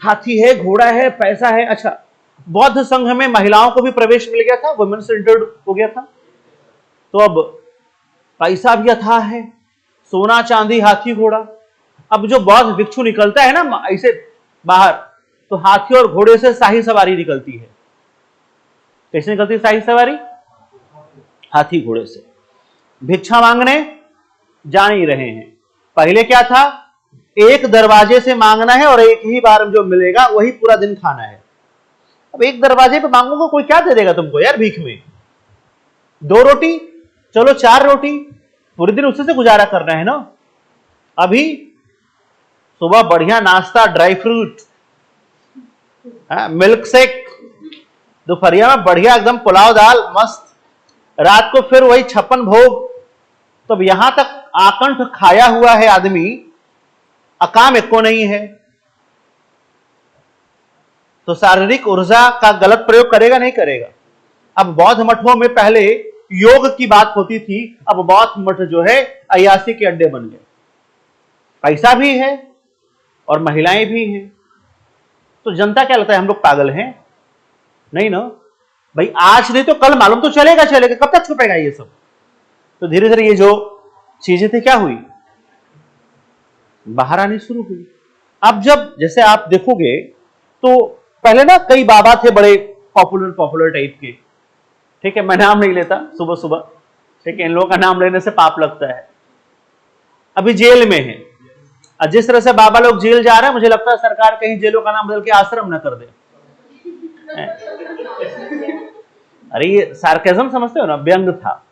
हाथी है, घोड़ा है, पैसा है। अच्छा, बौद्ध संघ में महिलाओं को भी प्रवेश मिल गया था, वुमेन सेंटर्ड हो गया था। तो अब पैसा भी अथाह है, सोना चांदी हाथी घोड़ा। अब जो बौद्ध भिक्षु निकलता है ना ऐसे बाहर, तो हाथी और घोड़े से शाही सवारी निकलती है। कैसे निकलती है शाही सवारी? हाथी घोड़े से। भिक्षा मांगने जा नहीं रहे हैं। पहले क्या था? एक दरवाजे से मांगना है और एक ही बार जो मिलेगा वही पूरा दिन खाना है। अब एक दरवाजे पे मांगोगे, कोई क्या दे देगा तुमको यार भीख में? 2 रोटी, चलो 4 रोटी, पूरे दिन उससे से गुजारा करना है ना। अभी सुबह बढ़िया नाश्ता, ड्राई फ्रूट, मिल्क शेक, दोपहरिया में बढ़िया एकदम पुलाव दाल मस्त, रात को फिर वही 56 भोग। तो यहां तक आकंठ खाया हुआ है आदमी, अकाम एको नहीं है, तो शारीरिक ऊर्जा का गलत प्रयोग करेगा नहीं करेगा? अब बौद्ध मठों में पहले योग की बात होती थी, अब बौद्ध मठ जो है अय्यासी के अड्डे बन गए। पैसा भी है और महिलाएं भी हैं। तो जनता क्या लगता है, हम लोग पागल हैं? नहीं ना भाई, आज नहीं तो कल मालूम तो चलेगा। कब तक छुपेगा ये सब? तो धीरे धीरे ये जो चीजें थी क्या हुई? बाहर आनी शुरू हुई। अब जब जैसे आप देखोगे तो पहले ना कई बाबा थे बड़े पॉपुलर टाइप के, ठीक है, मैं नाम नहीं लेता सुबह सुबह, ठीक है, इन लोगों का नाम लेने से पाप लगता है। अभी जेल में है, और जिस तरह से बाबा लोग जेल जा रहे हैं, मुझे लगता है सरकार कहीं जेलों का नाम बदल के आश्रम न कर दे। अरे ये सार्केज्म समझते हो ना, व्यंग था,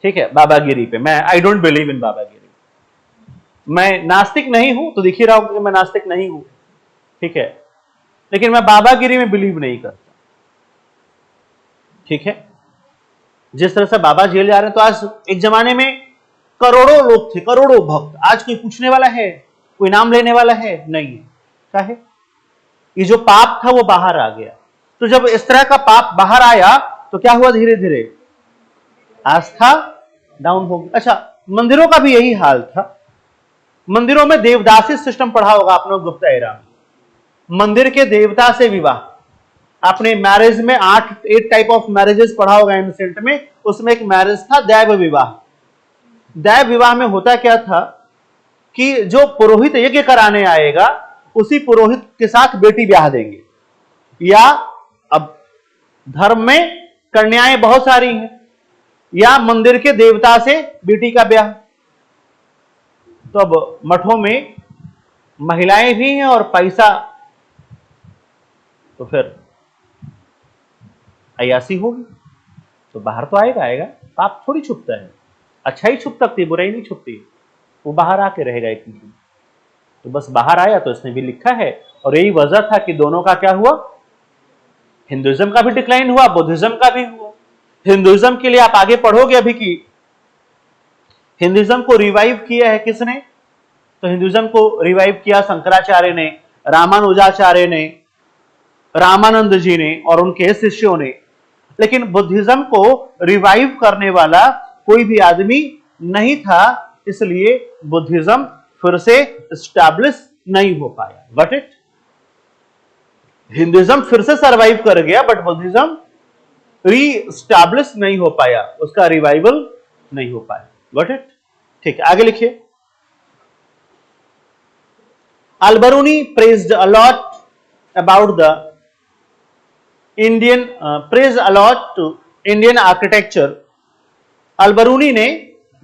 ठीक है, बाबागिरी पे। मैं आई डोंट बिलीव इन बाबागिरी। मैं नास्तिक नहीं हूं, तो दिख ही रहा होगा कि मैं नास्तिक नहीं हूं, ठीक है, लेकिन मैं बाबागिरी में बिलीव नहीं करता, ठीक है। जिस तरह से बाबा जेल जा रहे हैं, तो आज एक जमाने में करोड़ों लोग थे, करोड़ों भक्त। आज कोई पूछने वाला है, कोई नाम लेने वाला है? नहीं है। क्या है? ये जो पाप था वो बाहर आ गया। तो जब इस तरह का पाप बाहर आया तो क्या हुआ? धीरे धीरे आस्था डाउन हो गई। अच्छा, मंदिरों का भी यही हाल था। मंदिरों में देवदासी सिस्टम पढ़ा होगा आपने गुप्ता एरा में। मंदिर के देवता से विवाह, आपने मैरिज में 8 टाइप ऑफ मैरिजेस पढ़ा होगा एंसेंट में। उसमें एक मैरिज था दैव विवाह। दैव विवाह में होता क्या था कि जो पुरोहित यज्ञ कराने आएगा उसी पुरोहित के साथ बेटी ब्याह देंगे। या अब धर्म में कन्याएं बहुत सारी हैं, या मंदिर के देवता से बेटी का ब्याह। तो अब मठों में महिलाएं भी हैं और पैसा, तो फिर अयासी होगी। तो बाहर तो आएगा, पाप थोड़ी छुपता है। अच्छा ही छुप सकती है, बुराई नहीं छुपती। वो बाहर आके रहेगा एक दिन। तो बस बाहर आया तो इसने भी लिखा है। और यही वजह था कि दोनों का क्या हुआ? हिंदुइज्म का भी डिक्लाइन हुआ, बुद्धिज्म का भी हुआ। हिंदुइज्म के लिए आप आगे पढ़ोगे अभी की हिंदुइज्म को रिवाइव किया है किसने? तो हिंदुइज्म को रिवाइव किया शंकराचार्य ने, रामानुजाचार्य ने, रामानंद जी ने और उनके शिष्यों ने। लेकिन बुद्धिज्म को रिवाइव करने वाला कोई भी आदमी नहीं था, इसलिए बुद्धिज्म फिर से स्टैब्लिश नहीं हो पाया। Got it? हिंदुइज्म फिर से सरवाइव कर गया, बट बुद्धिज्म रीस्टैब्लिश नहीं हो पाया, उसका रिवाइवल नहीं हो पाया। Got it? ठीक है, आगे लिखिए। Al-Biruni praised a lot about the praised a lot to Indian architecture. Al-Biruni ने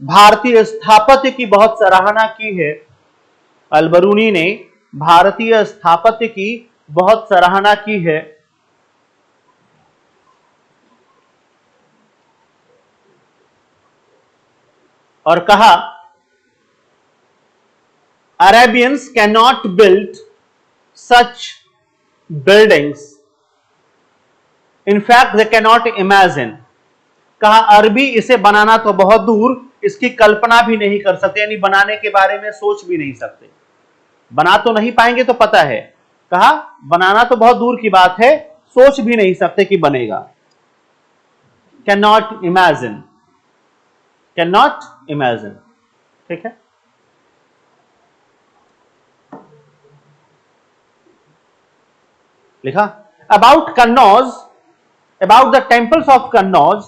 भारतीय स्थापत्य की बहुत सराहना की है। अल-बरूनी ने भारतीय स्थापत्य की बहुत सराहना की है। और कहा, Arabians cannot build such buildings. In fact, they cannot imagine. कहा अरबी इसे बनाना तो बहुत दूर, इसकी कल्पना भी नहीं कर सकते, यानी बनाने के बारे में सोच भी नहीं सकते। बना तो नहीं पाएंगे तो पता है, कहा बनाना तो बहुत दूर की बात है, सोच भी नहीं सकते कि बनेगा। Cannot imagine. Cannot imagine. ठीक है। लिखा about Kannauj, about the temples of Kannauj.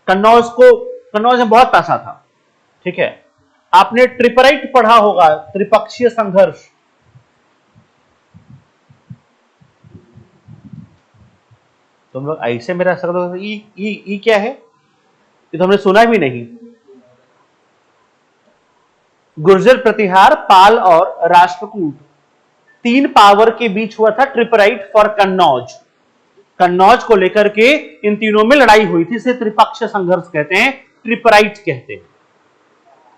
Kannauj में बहुत पैसा था। ठीक है, आपने ट्रिपराइट पढ़ा होगा, त्रिपक्षीय संघर्ष। तुम लोग ऐसे मेरा सकते, ई क्या है? ये तो हमने सुना भी नहीं। गुर्जर प्रतिहार, पाल और राष्ट्रकूट, 3 पावर के बीच हुआ था ट्रिपराइट फॉर कन्नौज। कन्नौज को लेकर के इन तीनों में लड़ाई हुई थी, इसे त्रिपक्षीय संघर्ष कहते हैं, ट्रिपराइट कहते हैं।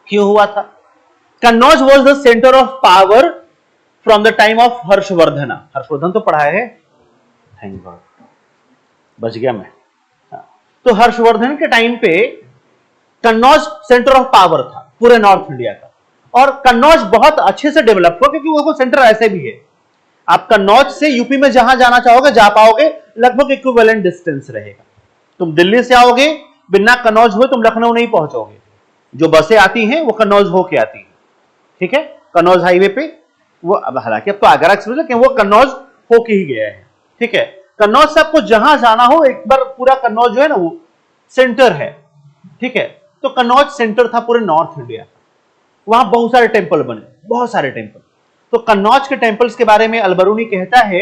क्यों हुआ था? Kannauj was the centre of power from the time of Harshvardhan. Harshvardhan तो पढ़ा है, थैंक गॉड, बच गया मैं। तो हर्षवर्धन के टाइम पे कन्नौज सेंटर ऑफ पावर था पूरे नॉर्थ इंडिया का। और कन्नौज बहुत अच्छे से डेवलप हुआ, क्योंकि वो सेंटर ऐसे भी है, आप कन्नौज से यूपी में जहां जाना चाहोगे जा पाओगे, लगभग इक्विवेलेंट डिस्टेंस रहेगा। तुम दिल्ली से आओगे, बिना कन्नौज हुए तुम लखनऊ नहीं पहुंचोगे। जो बसें आती हैं वो कन्नौज होके आती हैं। ठीक है, कन्नौज हाईवे पे वो, हालांकि अब तो आगरा एक्सप्रेस, लेकिन वो कन्नौज होके ही गया है। ठीक है, कन्नौज से आपको जहां जाना हो, एक बार पूरा कन्नौज जो है ना वो सेंटर है। ठीक है, तो कन्नौज सेंटर था पूरे नॉर्थ इंडिया। वहां बहुत सारे टेंपल बने, बहुत सारे टेंपल। तो कन्नौज के टेंपल्स के बारे में अल-बरूनी कहता है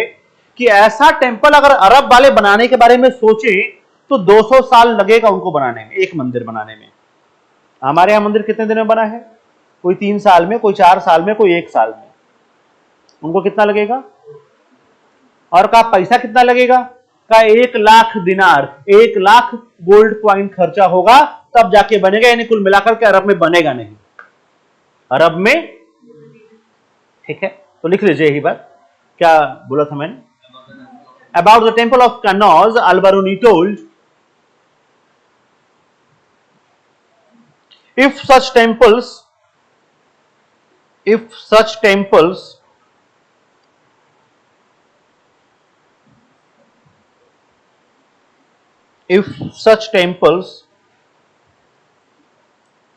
कि ऐसा टेंपल अगर अरब वाले बनाने के बारे में सोचे तो 200 साल लगेगा उनको बनाने में, एक मंदिर बनाने में। हमारे यहां मंदिर कितने दिन में बना है? कोई 3 साल में, कोई 4 साल में, कोई 1 साल में। उनको कितना लगेगा? और का पैसा कितना लगेगा? का 1 लाख दिनार, 1 लाख गोल्ड कॉइन खर्चा होगा, तब जाके बनेगा। यानी कुल मिलाकर के अरब में बनेगा नहीं, अरब में। ठीक है, तो लिख लीजिए यही बात। क्या बोला था मैंने? About the temple of Kannauj, Al Biruni told, if such temples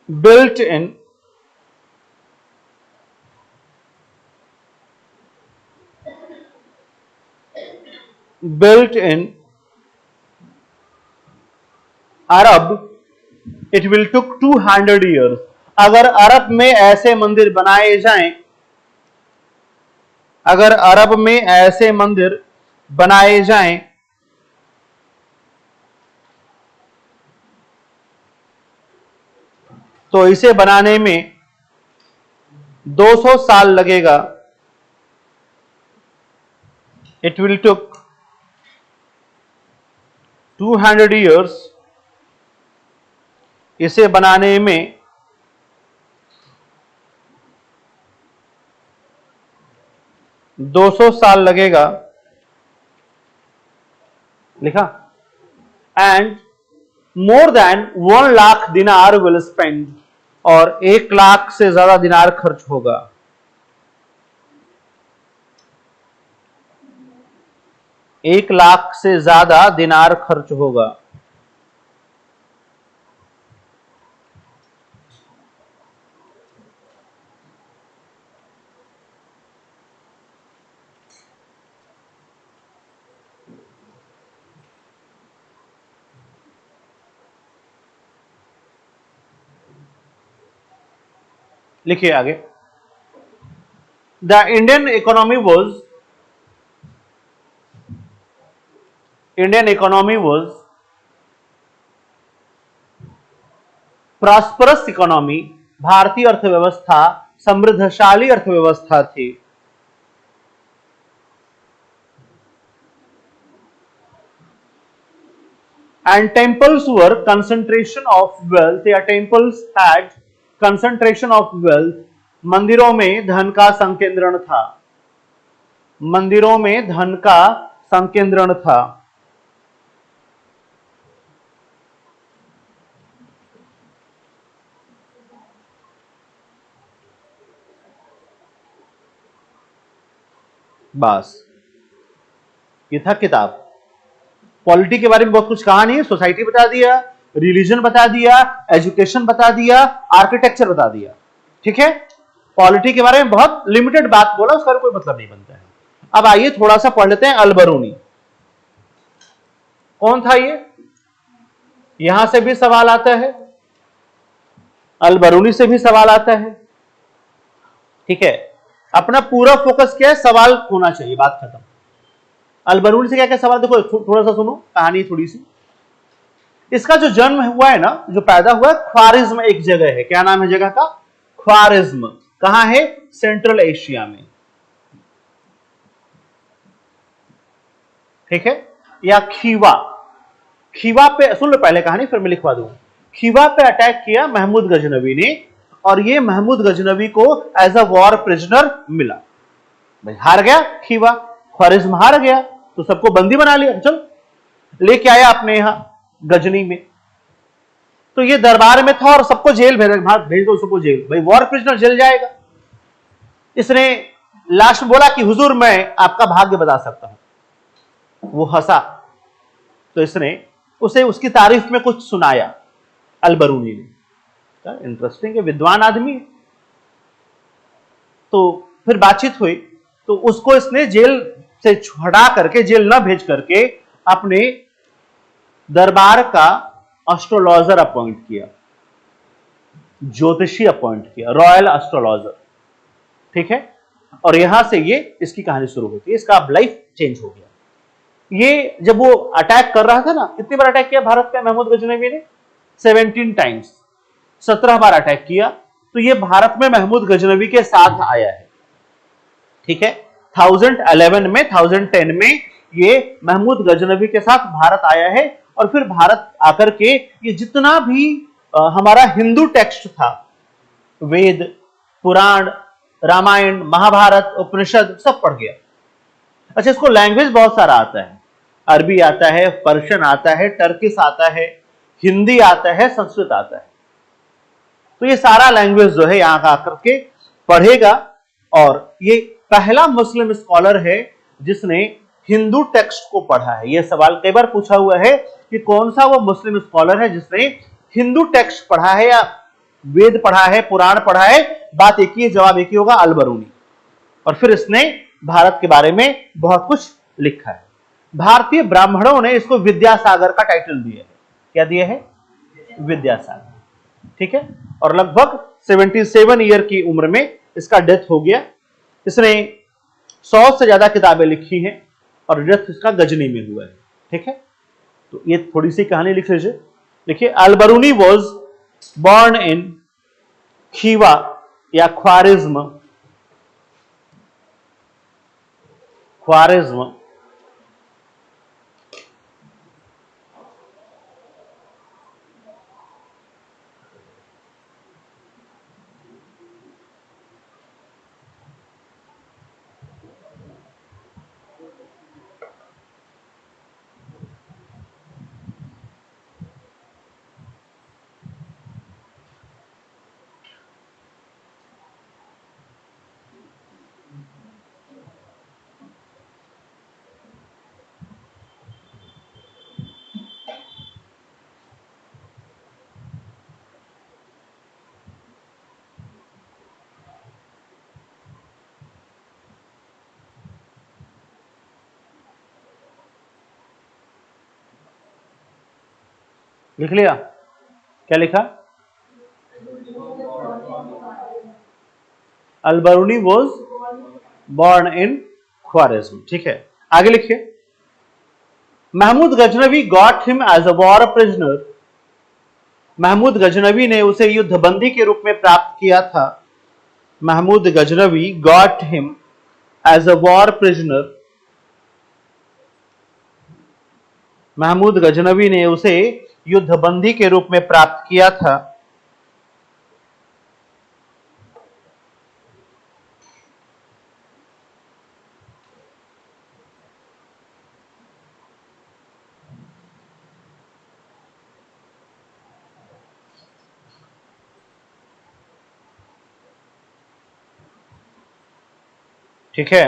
built in Arab, it will took 200 years. अगर अरब में ऐसे मंदिर बनाए जाएं, अगर अरब में ऐसे मंदिर बनाए जाएं तो इसे बनाने में 200 साल लगेगा. It will took 200 years. इसे बनाने में 200 साल लगेगा. लिखा. एंड मोर देन 1 लाख दिनार विल स्पेंड, और 1 लाख से ज्यादा दिनार खर्च होगा. एक लाख से ज्यादा दिनार खर्च होगा. लिखिए आगे. The Indian economy was prosperous economy. भारतीय अर्थव्यवस्था समृद्धशाली अर्थव्यवस्था थी. And temples were concentration of wealth, या temples had concentration of wealth. मंदिरों में धन का संकेंद्रण था. मंदिरों में धन का संकेंद्रण था. बस ये था किताब. पॉलिटी के बारे में बहुत कुछ कहा नहीं. सोसाइटी बता दिया, रिलीजन बता दिया, एजुकेशन बता दिया, आर्किटेक्चर बता दिया. ठीक है. पॉलिटी के बारे में बहुत लिमिटेड बात बोला, उसका कोई मतलब नहीं बनता है. अब आइए थोड़ा सा पढ़ लेते हैं. अल-बरूनी कौन था? ये यहां से भी सवाल आता है, अल-बरूनी से भी सवाल आता है. ठीक है. अपना पूरा फोकस क्या है? सवाल होना चाहिए. बात खत्म. अल-बरूनी से क्या क्या सवाल, देखो थोड़ा सा सुनो कहानी थोड़ी सी. इसका जो जन्म हुआ है ना, जो पैदा हुआ है, ख्वारिज्म एक जगह है. क्या नाम है जगह का? ख्वारिज्म. कहां है? सेंट्रल एशिया में. ठीक है. या खीवा. खीवा पे सुन लो पहले कहानी, फिर मैं लिखवा दूंगा. खीवा पे अटैक किया महमूद गजनवी ने, और ये महमूद गजनवी को एज अ वॉर प्रिजनर मिला. भाई हार गया खीवा, ख्वारिज्म हार गया, तो सबको बंदी बना लिया. चल लेके आया अपने यहां गजनी में. तो ये दरबार में था और सबको जेल भेज दो, सबको जेल. भाई वॉर प्रिजनर जेल जाएगा. इसने लास्ट में बोला कि हुजूर मैं आपका भाग्य बता सकता हूं. वो हंसा, तो इसने उसे उसकी तारीफ में कुछ सुनाया अल-बरूनी ने. इंटरेस्टिंग है, विद्वान आदमी. तो फिर बातचीत हुई, तो उसको इसने जेल से हटा करके, जेल न भेज करके, अपने दरबार का एस्ट्रोलॉजर अपॉइंट किया, ज्योतिषी अपॉइंट किया, रॉयल एस्ट्रोलॉजर. ठीक है. और यहां से ये इसकी कहानी शुरू होती है. इसका अब लाइफ चेंज हो गया. ये जब वो अटैक कर रहा था ना, कितनी बार अटैक किया भारत पे महमूद गजनवी ने? 17 टाइम्स, 17 बार अटैक किया. तो ये भारत में महमूद गजनवी के साथ आया है. ठीक है. 1011 में, 1010 में ये महमूद गजनवी के साथ भारत आया है. और फिर भारत आकर के ये जितना भी हमारा हिंदू टेक्स्ट था, वेद, पुराण, रामायण, महाभारत, उपनिषद, सब पढ़ गया. अच्छा, इसको लैंग्वेज बहुत सारा आता है. अरबी आता है, पर्शियन आता है, टर्किश आता है, हिंदी आता है, संस्कृत आता है. तो ये सारा लैंग्वेज जो है यहां का आकर के पढ़ेगा। और ये पहला मुस्लिम स्कॉलर है जिसने हिंदू टेक्स्ट को पढ़ा है। यह सवाल कई बार पूछा हुआ है कि कौन सा वो मुस्लिम स्कॉलर है जिसने हिंदू टेक्स्ट पढ़ा है या वेद पढ़ा है, पुराण पढ़ा है। बात एक ही है, जवाब एक ही होगा, अल-बरूनी। और फिर इसने भारत के बारे में बहुत कुछ लिखा है। भारतीय ब्राह्मणों ने इसको विद्यासागर का टाइटल दिया है। क्या दिया है? विद्यासागर। ठीक है। और लगभग 77 ईयर की उम्र में इसका डेथ हो गया। इसने 100 से ज्यादा किताबें लिखी हैं और डेथ इसका गजनी में हुआ है। ठीक है। तो ये थोड़ी सी कहानी लिख लीजिए। देखिए, अल-बरूनी वॉज बॉर्न इन खीवा या ख्वारिज्म, ख्वारिज्म लिख लिया? क्या लिखा? Al Biruni was born in Khwarizm. ठीक है, आगे लिखिए। Mahmud Ghaznavi got him as a war prisoner. Mahmud Ghaznavi ने उसे युद्धबंदी के रूप में प्राप्त किया था। Mahmud Ghaznavi got him as a war prisoner. Mahmud Ghaznavi ने उसे युद्धबंदी के रूप में प्राप्त किया था। ठीक है,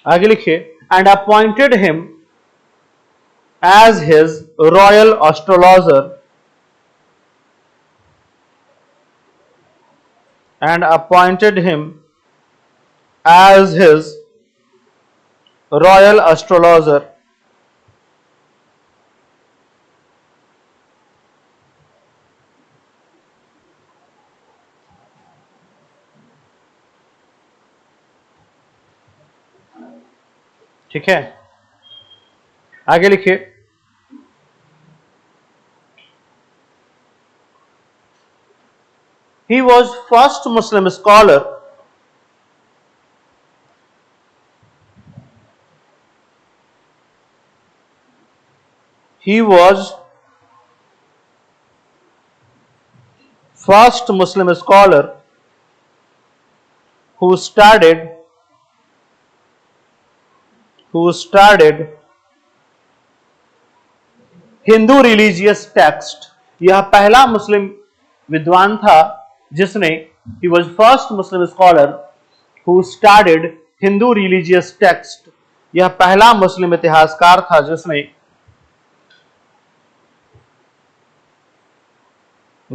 आगे लिखिए। And appointed him as his royal astrologer. And appointed him as his royal astrologer. ठीक है, आगे लिखिए। He was first Muslim scholar he was first Muslim scholar who studied Hindu religious text. यह पहला मुस्लिम विद्वान था जिसने he was first Muslim scholar who studied Hindu religious text. यह पहला मुस्लिम इतिहासकार था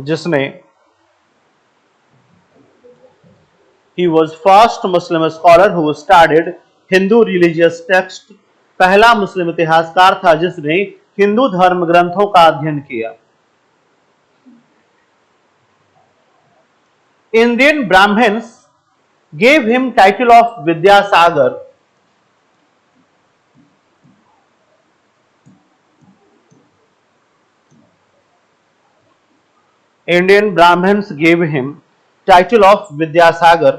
जिसने he was first Muslim scholar who studied Hindu religious text. पहला मुस्लिम इतिहासकार था जिसने हिंदू धर्म ग्रंथों का अध्ययन किया। Indian Brahmins gave him title of Vidyasagar. Indian Brahmins gave him title of Vidyasagar.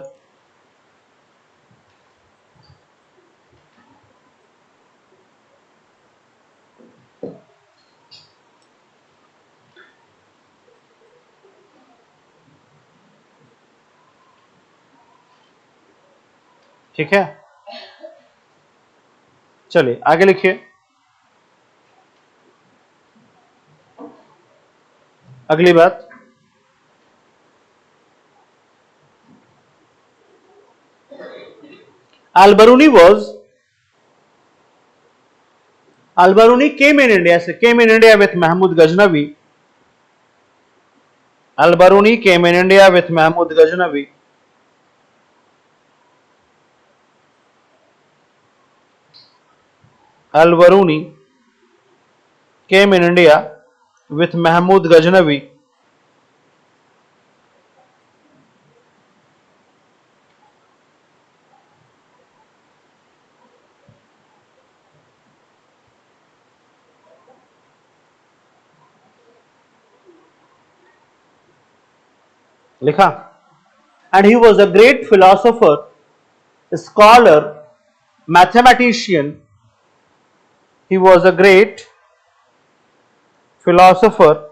ठीक है, चलिए आगे लिखिए। अगली बात, Al-Baruni came in India with Mahmud Ghaznavi. Al-Baruni came in India with Mahmud Ghaznavi. Al-Baruni came in India with Mahmud Ghaznavi. लिखा, and he was a great philosopher, scholar, mathematician. He was a great philosopher,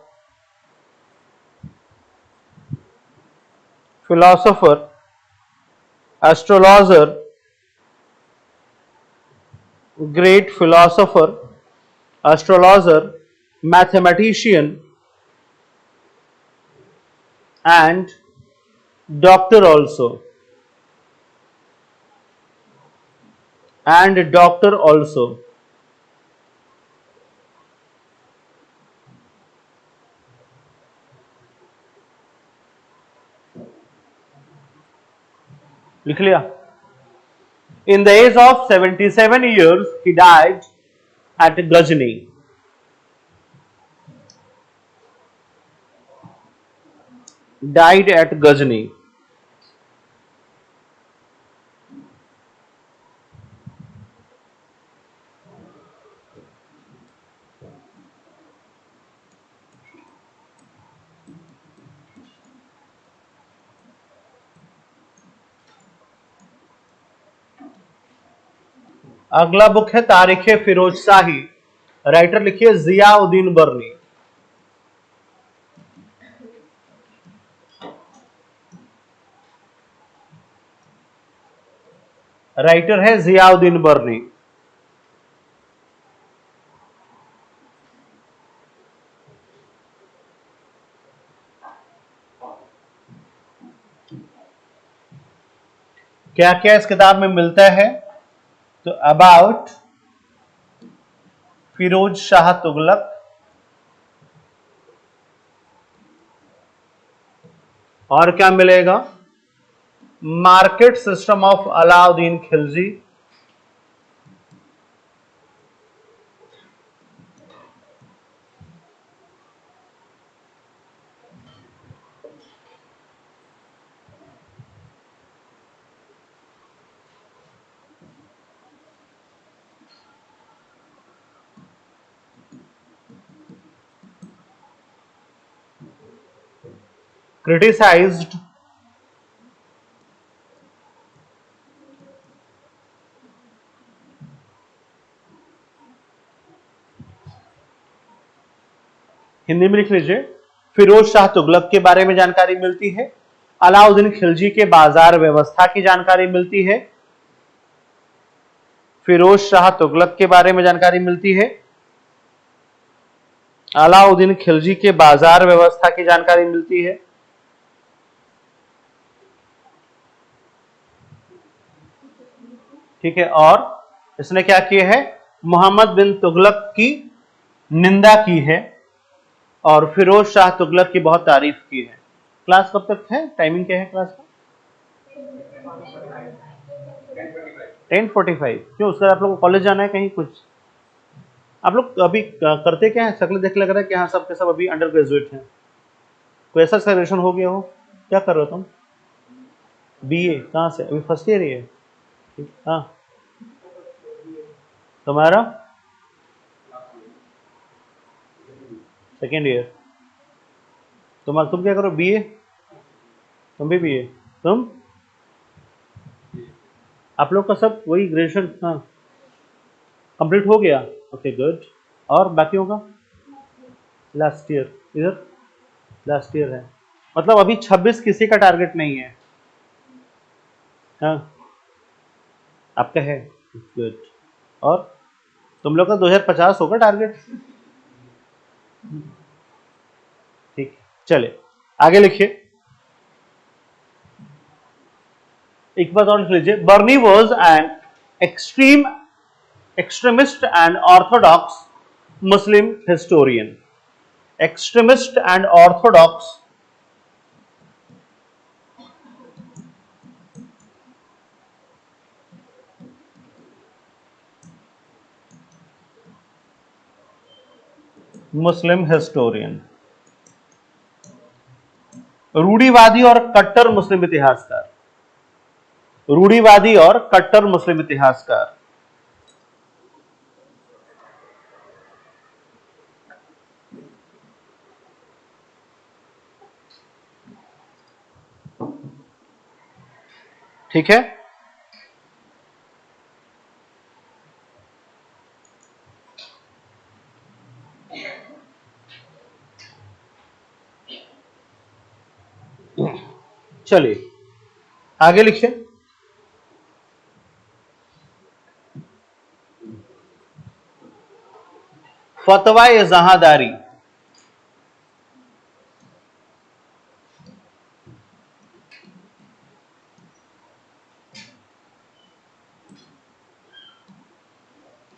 astrologer, great philosopher, astrologer, mathematician, and doctor also. And doctor also. लिख लिया. In the age of 77 years, he died at Ghazni. Died at Ghazni. अगला बुक है तारीख फिरोज शाही. राइटर लिखिए जियाउद्दीन बर्नी. राइटर है जियाउद्दीन बर्नी. क्या क्या इस किताब में मिलता है? तो अबाउट फिरोज शाह तुगलक, और क्या मिलेगा? Market system of Alauddin Khilji, criticized Hindi में लिख लीजिए. फिरोज शाह तुगलक के बारे में जानकारी मिलती है. अलाउद्दीन खिलजी के बाजार व्यवस्था की जानकारी मिलती है. फिरोज शाह तुगलक के बारे में जानकारी मिलती है. अलाउद्दीन खिलजी के बाजार व्यवस्था की जानकारी मिलती है. ठीक है. और इसने क्या किया है? मोहम्मद बिन तुगलक की निंदा की है और फिरोज शाह तुगलक की बहुत तारीफ की है. क्लास कब तक है? टाइमिंग क्या है क्लास का? 10:45. क्यों, उसका आप लोग को कॉलेज जाना है कहीं? कुछ आप लोग अभी करते क्या है? शक्ल देख लग रहा है कि हाँ सब के सब अभी अंडर ग्रेजुएट हैं. कोई ऐसा सेलेक्शन हो गया हो? क्या कर रहे हो तुम? बीए. कहाँ से? अभी फर्स्ट ईयर ही है. हाँ. तुम्हारा सेकेंड ईयर. तुम क्या करो? बीए. तुम भी बीए. तुम आप लोग का सब वही ग्रेजुएशन. हाँ, कंप्लीट हो गया. Okay good. और बाकियों का लास्ट ईयर. इधर लास्ट ईयर है. मतलब अभी 26 किसी का टारगेट नहीं है. हाँ, आपका है. गुड. और तुम लोग का 2050 होगा टारगेट. ठीक. चलिए आगे लिखिए, एक बात और लिख लीजिए, Barani was an extremist and orthodox Muslim historian. Extremist and orthodox Muslim historian. रूढ़िवादी और कट्टर मुस्लिम इतिहासकार। रूढ़िवादी और कट्टर मुस्लिम इतिहासकार। ठीक है, चलिए आगे लिखिए, फतवा जहादारी।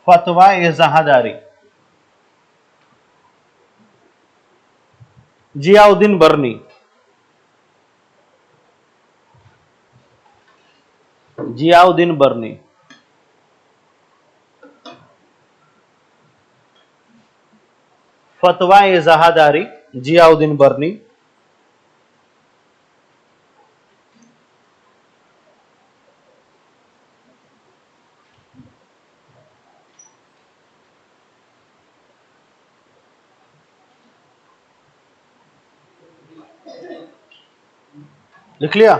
फतवा जहादारी, जियाउद्दीन बर्नी। जियाउद्दीन बर्नी। फतवा जहादारी, जियाउद्दीन बर्नी। लिख लिया?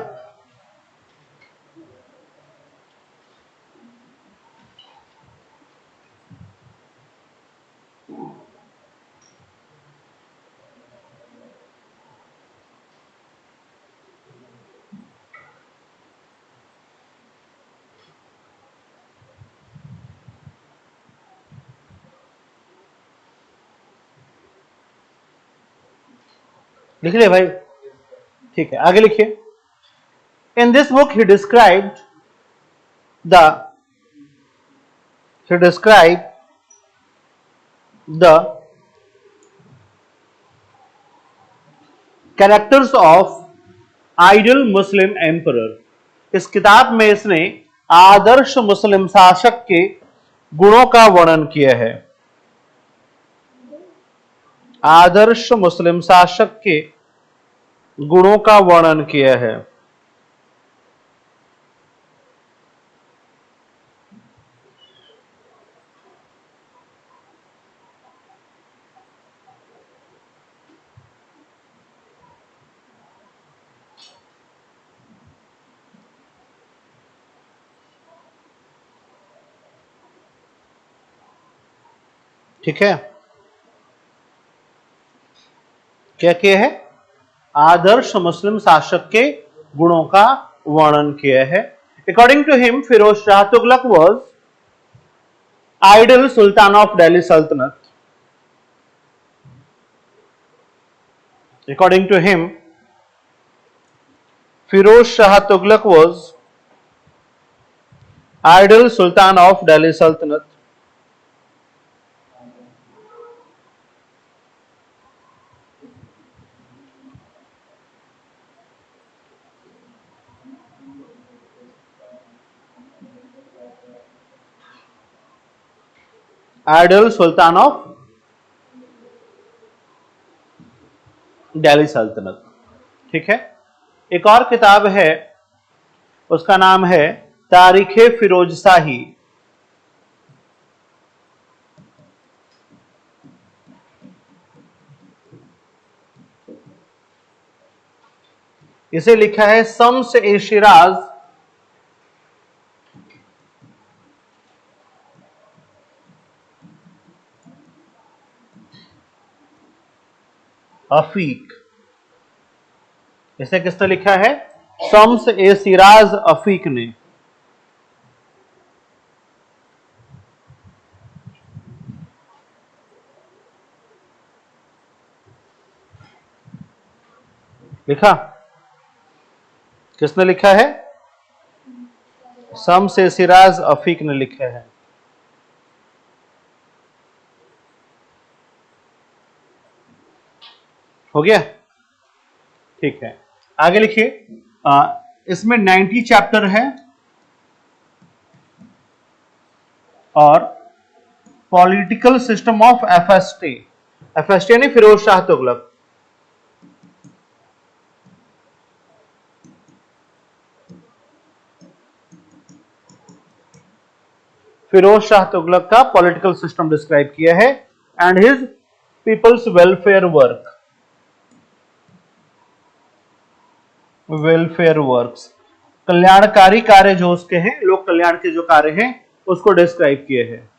लिख लिया भाई? ठीक है, आगे लिखिए। In this book he described the characters of ideal Muslim emperor. इस किताब में इसने आदर्श मुस्लिम शासक के गुणों का वर्णन किया है। आदर्श मुस्लिम शासक के गुणों का वर्णन किया है। ठीक है, क्या किया है? आदर्श मुस्लिम शासक के गुणों का वर्णन किया है। According to him, Firoz Shah Tughlaq was ideal sultan of Delhi Sultanate. According to him, Firoz Shah Tughlaq was ideal Sultan of Delhi Sultanate. Ideal Sultan of Delhi Sultanate. ठीक है, एक और किताब है, उसका नाम है तारीख फिरोज शाही। इसे लिखा है शम्स ए शिराज अफीक। इसे किसने लिखा है? शम्स ए सिराज अफीक ने। लिखा? किसने लिखा है? शम्स ए सिराज अफीक ने लिखा है। हो गया? ठीक है, आगे लिखिए। इसमें 90 चैप्टर है और political system of FST, FST यानी फिरोज शाह तुगलक। फिरोज शाह तुगलक का पॉलिटिकल सिस्टम डिस्क्राइब किया है and his people's welfare work, welfare works, कल्याणकारी कार्य जो उसके हैं, लोक कल्याण के जो कार्य हैं उसको डिस्क्राइब किए हैं।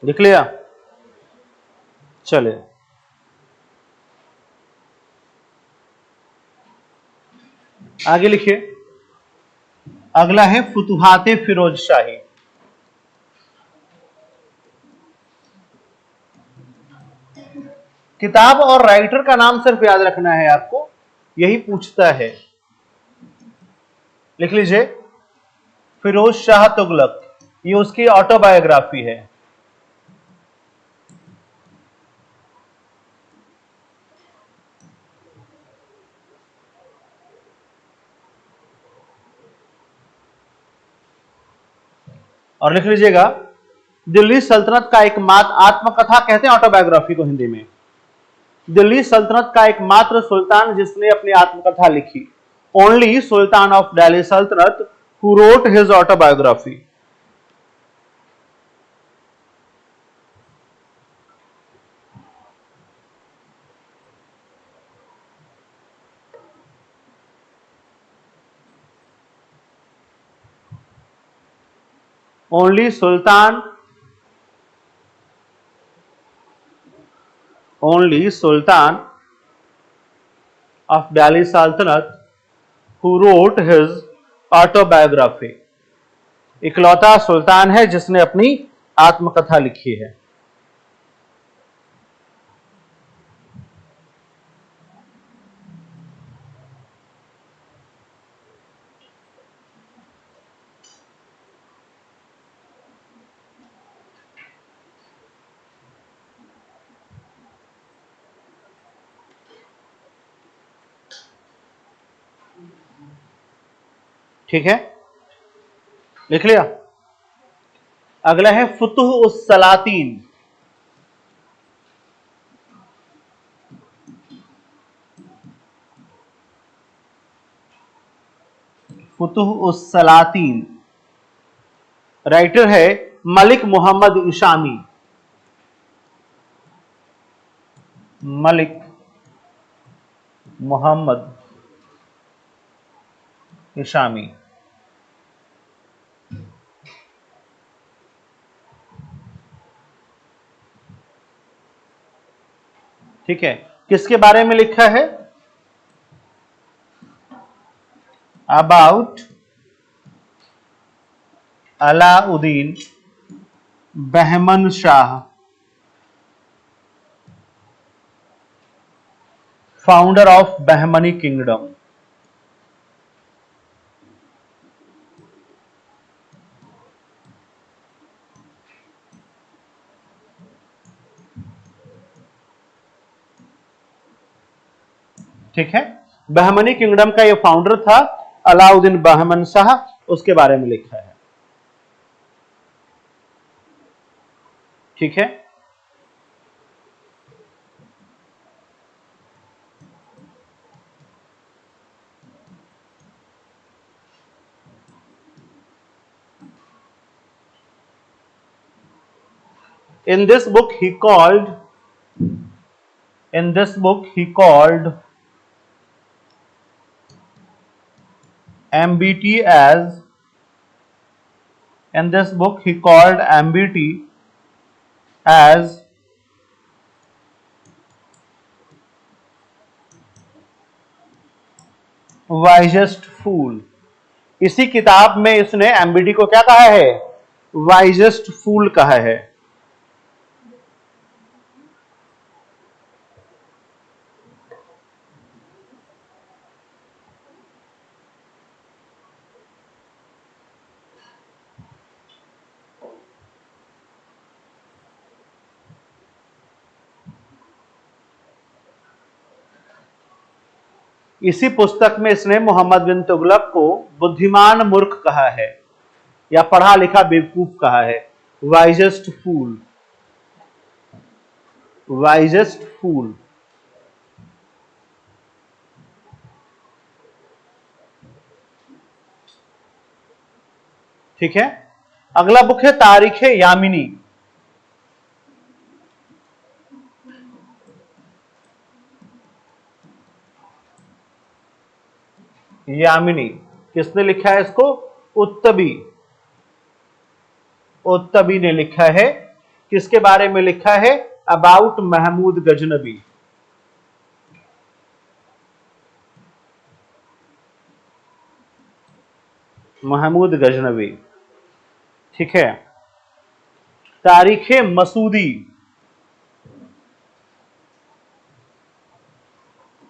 लिख लिया? चले, आगे लिखिए। अगला है फुतुहाते फिरोज शाही। किताब और राइटर का नाम सिर्फ याद रखना है आपको, यही पूछता है। लिख लीजिए, फिरोज शाह तुगलक, ये उसकी ऑटोबायोग्राफी है। और लिख लीजिएगा, दिल्ली सल्तनत का एकमात्र, आत्मकथा कहते हैं ऑटोबायोग्राफी को हिंदी में, दिल्ली सल्तनत का एकमात्र सुल्तान जिसने अपनी आत्मकथा लिखी, ओनली सुल्तान ऑफ दिल्ली सल्तनत who wrote his autobiography. Only Sultan, only Sultan of Delhi सल्तनत हु रोट हिज ऑटोबायोग्राफी, इकलौता सुल्तान है जिसने अपनी आत्मकथा लिखी है। ठीक है, लिख लिया? अगला है फुतुह उस सलातीन। फुतुह उस सलातीन, राइटर है मलिक मोहम्मद इशामी, मलिक मोहम्मद इशामी। ठीक है, किसके बारे में लिखा है? About Alauddin Bahman Shah, founder of Bahmani kingdom. ठीक है, बहमनी किंगडम का ये फाउंडर था अलाउद्दीन बहमन शाह, उसके बारे में लिखा है। ठीक है, in this book he called, in this book he called MBT as, in this book he called MBT as wisest fool. इसी किताब में इसने एमबीटी को क्या कहा है? वाइजेस्ट फूल कहा है। इसी पुस्तक में इसने मोहम्मद बिन तुगलक को बुद्धिमान मूर्ख कहा है या पढ़ा लिखा बेवकूफ कहा है। वाइजेस्ट फूल, वाइजेस्ट फूल। ठीक है। अगला बुक है तारीख यामिनी। यामिनी किसने लिखा है इसको? उत्तबी। उत्तबी ने लिखा है। किसके बारे में लिखा है? अबाउट महमूद गजनबी। महमूद गजनबी। ठीक है। तारीख मसूदी।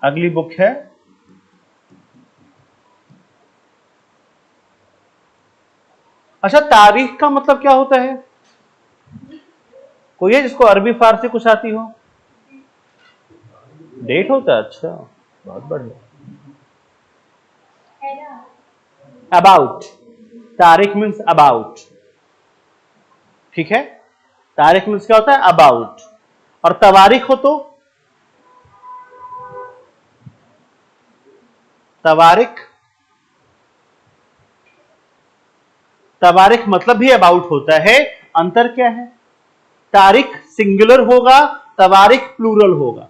अगली बुक है। अच्छा, तारीख का मतलब क्या होता है? कोई है जिसको अरबी फारसी कुछ आती हो? डेट होता है। अच्छा, बहुत बढ़िया। अबाउट, तारीख मीन्स अबाउट। ठीक है। तारीख मीन्स क्या होता है? अबाउट। और तवारीख हो तो तवारीख, तवारीख मतलब भी अबाउट होता है। अंतर क्या है? तारीख सिंगुलर होगा, तवारीख प्लूरल होगा।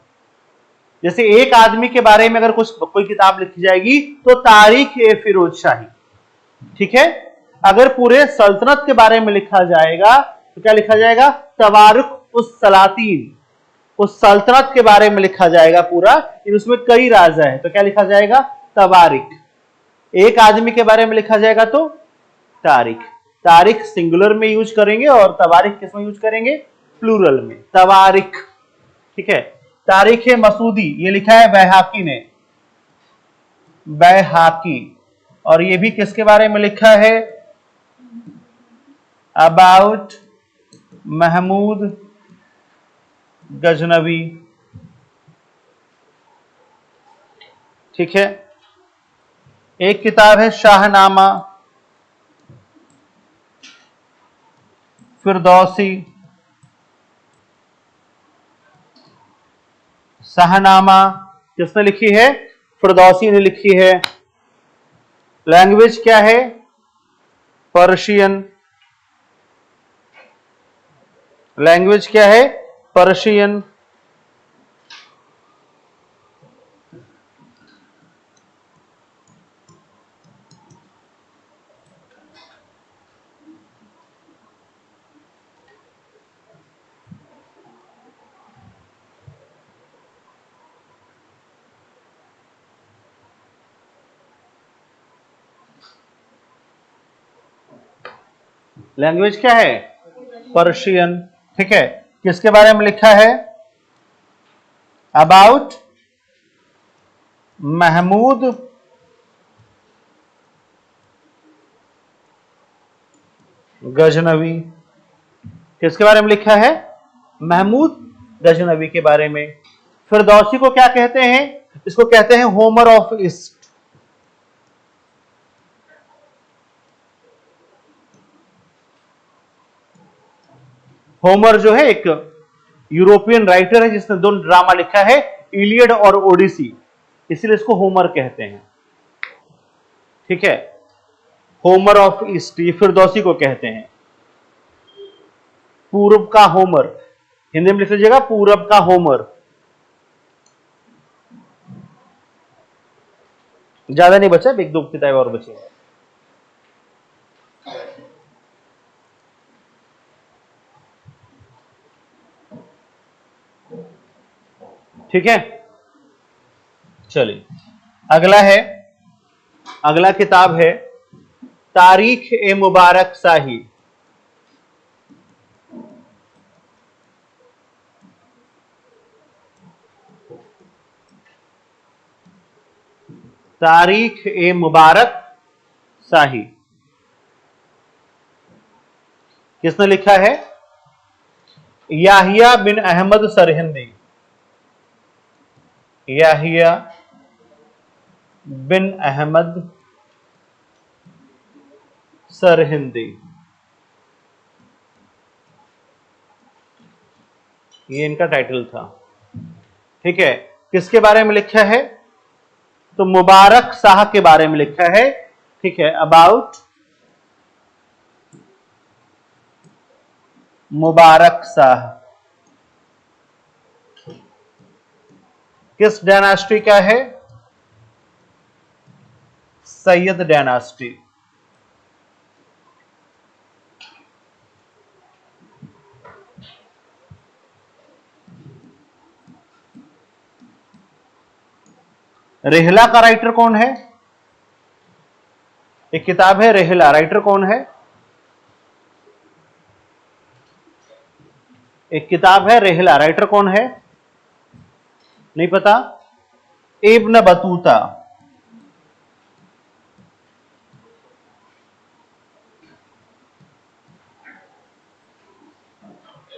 जैसे एक आदमी के बारे में अगर कोई किताब लिखी जाएगी तो तारीख ए फिरोज शाही। ठीक है। अगर पूरे सल्तनत के बारे में लिखा जाएगा तो क्या लिखा जाएगा? तवारुख उस सलातीन। उस सल्तनत के बारे में लिखा जाएगा पूरा, उसमें कई राजा है तो क्या लिखा जाएगा? तवारीख। एक आदमी के बारे में लिखा जाएगा तो तारीख। तारीख सिंगुलर में यूज करेंगे और तवारीख किस में यूज करेंगे? प्लूरल में, तवारीख। ठीक है। तारीख मसूदी ये लिखा है बैहाकी ने, बैहाकी। और ये भी किसके बारे में लिखा है? अबाउट महमूद गजनवी। ठीक है। एक किताब है शाहनामा फिरदौसी। शाहनामा किसने लिखी है? फिरदौसी ने लिखी है। लैंग्वेज क्या है? पर्शियन। लैंग्वेज क्या है? पर्शियन। लैंग्वेज क्या है? पर्शियन। ठीक है। किसके बारे में लिखा है? अबाउट महमूद गजनवी। किसके बारे में लिखा है? महमूद गजनवी के बारे में। फिरदौसी को क्या कहते हैं? इसको कहते हैं होमर ऑफ ईस्ट। होमर जो है एक यूरोपियन राइटर है जिसने दो ड्रामा लिखा है, इलियड और ओडिसी, इसलिए इसको होमर कहते हैं। ठीक है। होमर ऑफ ईस्ट ये फिरदौसी को कहते हैं। पूर्व का होमर, हिंदी में लिख लीजिएगा पूरब का होमर। ज्यादा नहीं बचा, एक दो किताबें और बची। ठीक है, चलिए अगला किताब है तारीख ए मुबारक शाही। तारीख ए मुबारक शाही किसने लिखा है? याहिया बिन अहमद सरहिंदी। याहिया बिन अहमद सरहिंदी, ये इनका टाइटल था। ठीक है, किसके बारे में लिखा है? तो मुबारक शाह के बारे में लिखा है। ठीक है, अबाउट मुबारक शाह। किस डायनास्टी का है? सैयद डायनास्टी। रेहला का राइटर कौन है? एक किताब है रेहला, राइटर कौन है? एक किताब है रेहला, राइटर कौन है? नहीं पता? Ibn Battuta.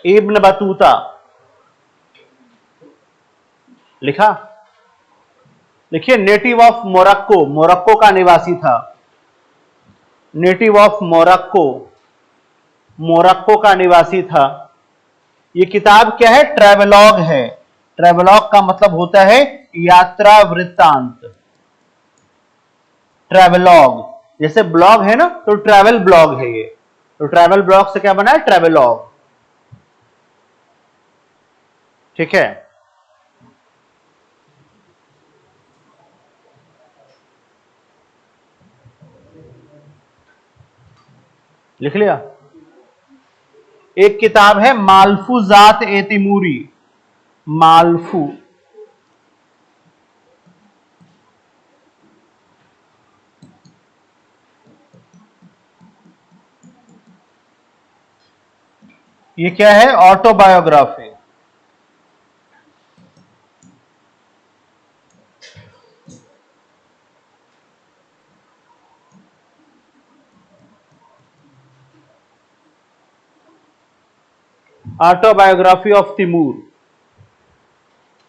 इब्न बतूता लिखा। देखिए, नेटिव ऑफ मोरक्को, मोरक्को का निवासी था। नेटिव ऑफ मोरक्को, मोरक्को का निवासी था। ये किताब क्या है? ट्रैवलॉग है। ट्रैवलॉग का मतलब होता है यात्रा वृत्तांत। ट्रैवलॉग जैसे ब्लॉग है ना, तो ट्रैवल ब्लॉग है ये। तो ट्रैवल ब्लॉग से क्या बना है? ट्रैवलॉग। ठीक है, लिख लिया। एक किताब है मालफूजात ए तिमूरी। मालफू, ये क्या है? Autobiography. Autobiography of Timur.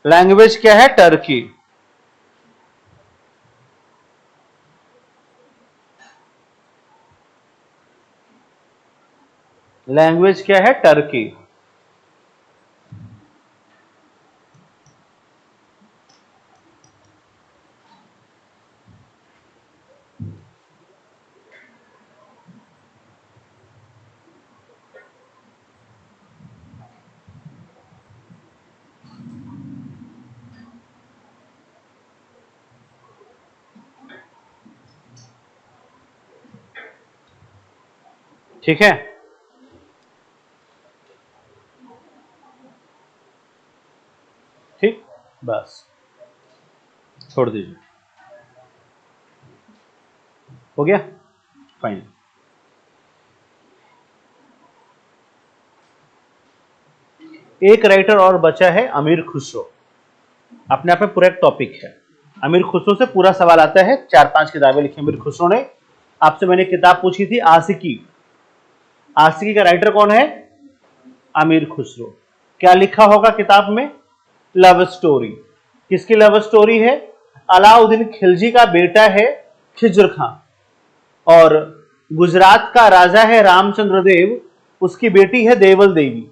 Language क्या है? टर्की। लैंग्वेज क्या है? टर्की। ठीक है, ठीक, बस छोड़ दीजिए। हो गया, फाइन। एक राइटर और बचा है, अमीर खुसरो। अपने आप में पूरा एक टॉपिक है। अमीर खुसरो से पूरा सवाल आता है। 4-5 किताबें लिखी अमीर खुसरो ने। आपसे मैंने किताब पूछी थी आशिकी। आशिकी का राइटर कौन है? अमीर खुसरो। क्या लिखा होगा किताब में? Love story. किसकी लव स्टोरी है? अलाउद्दीन खिलजी का बेटा है खिज्र खां, और गुजरात का राजा है रामचंद्र देव, उसकी बेटी है देवल देवी।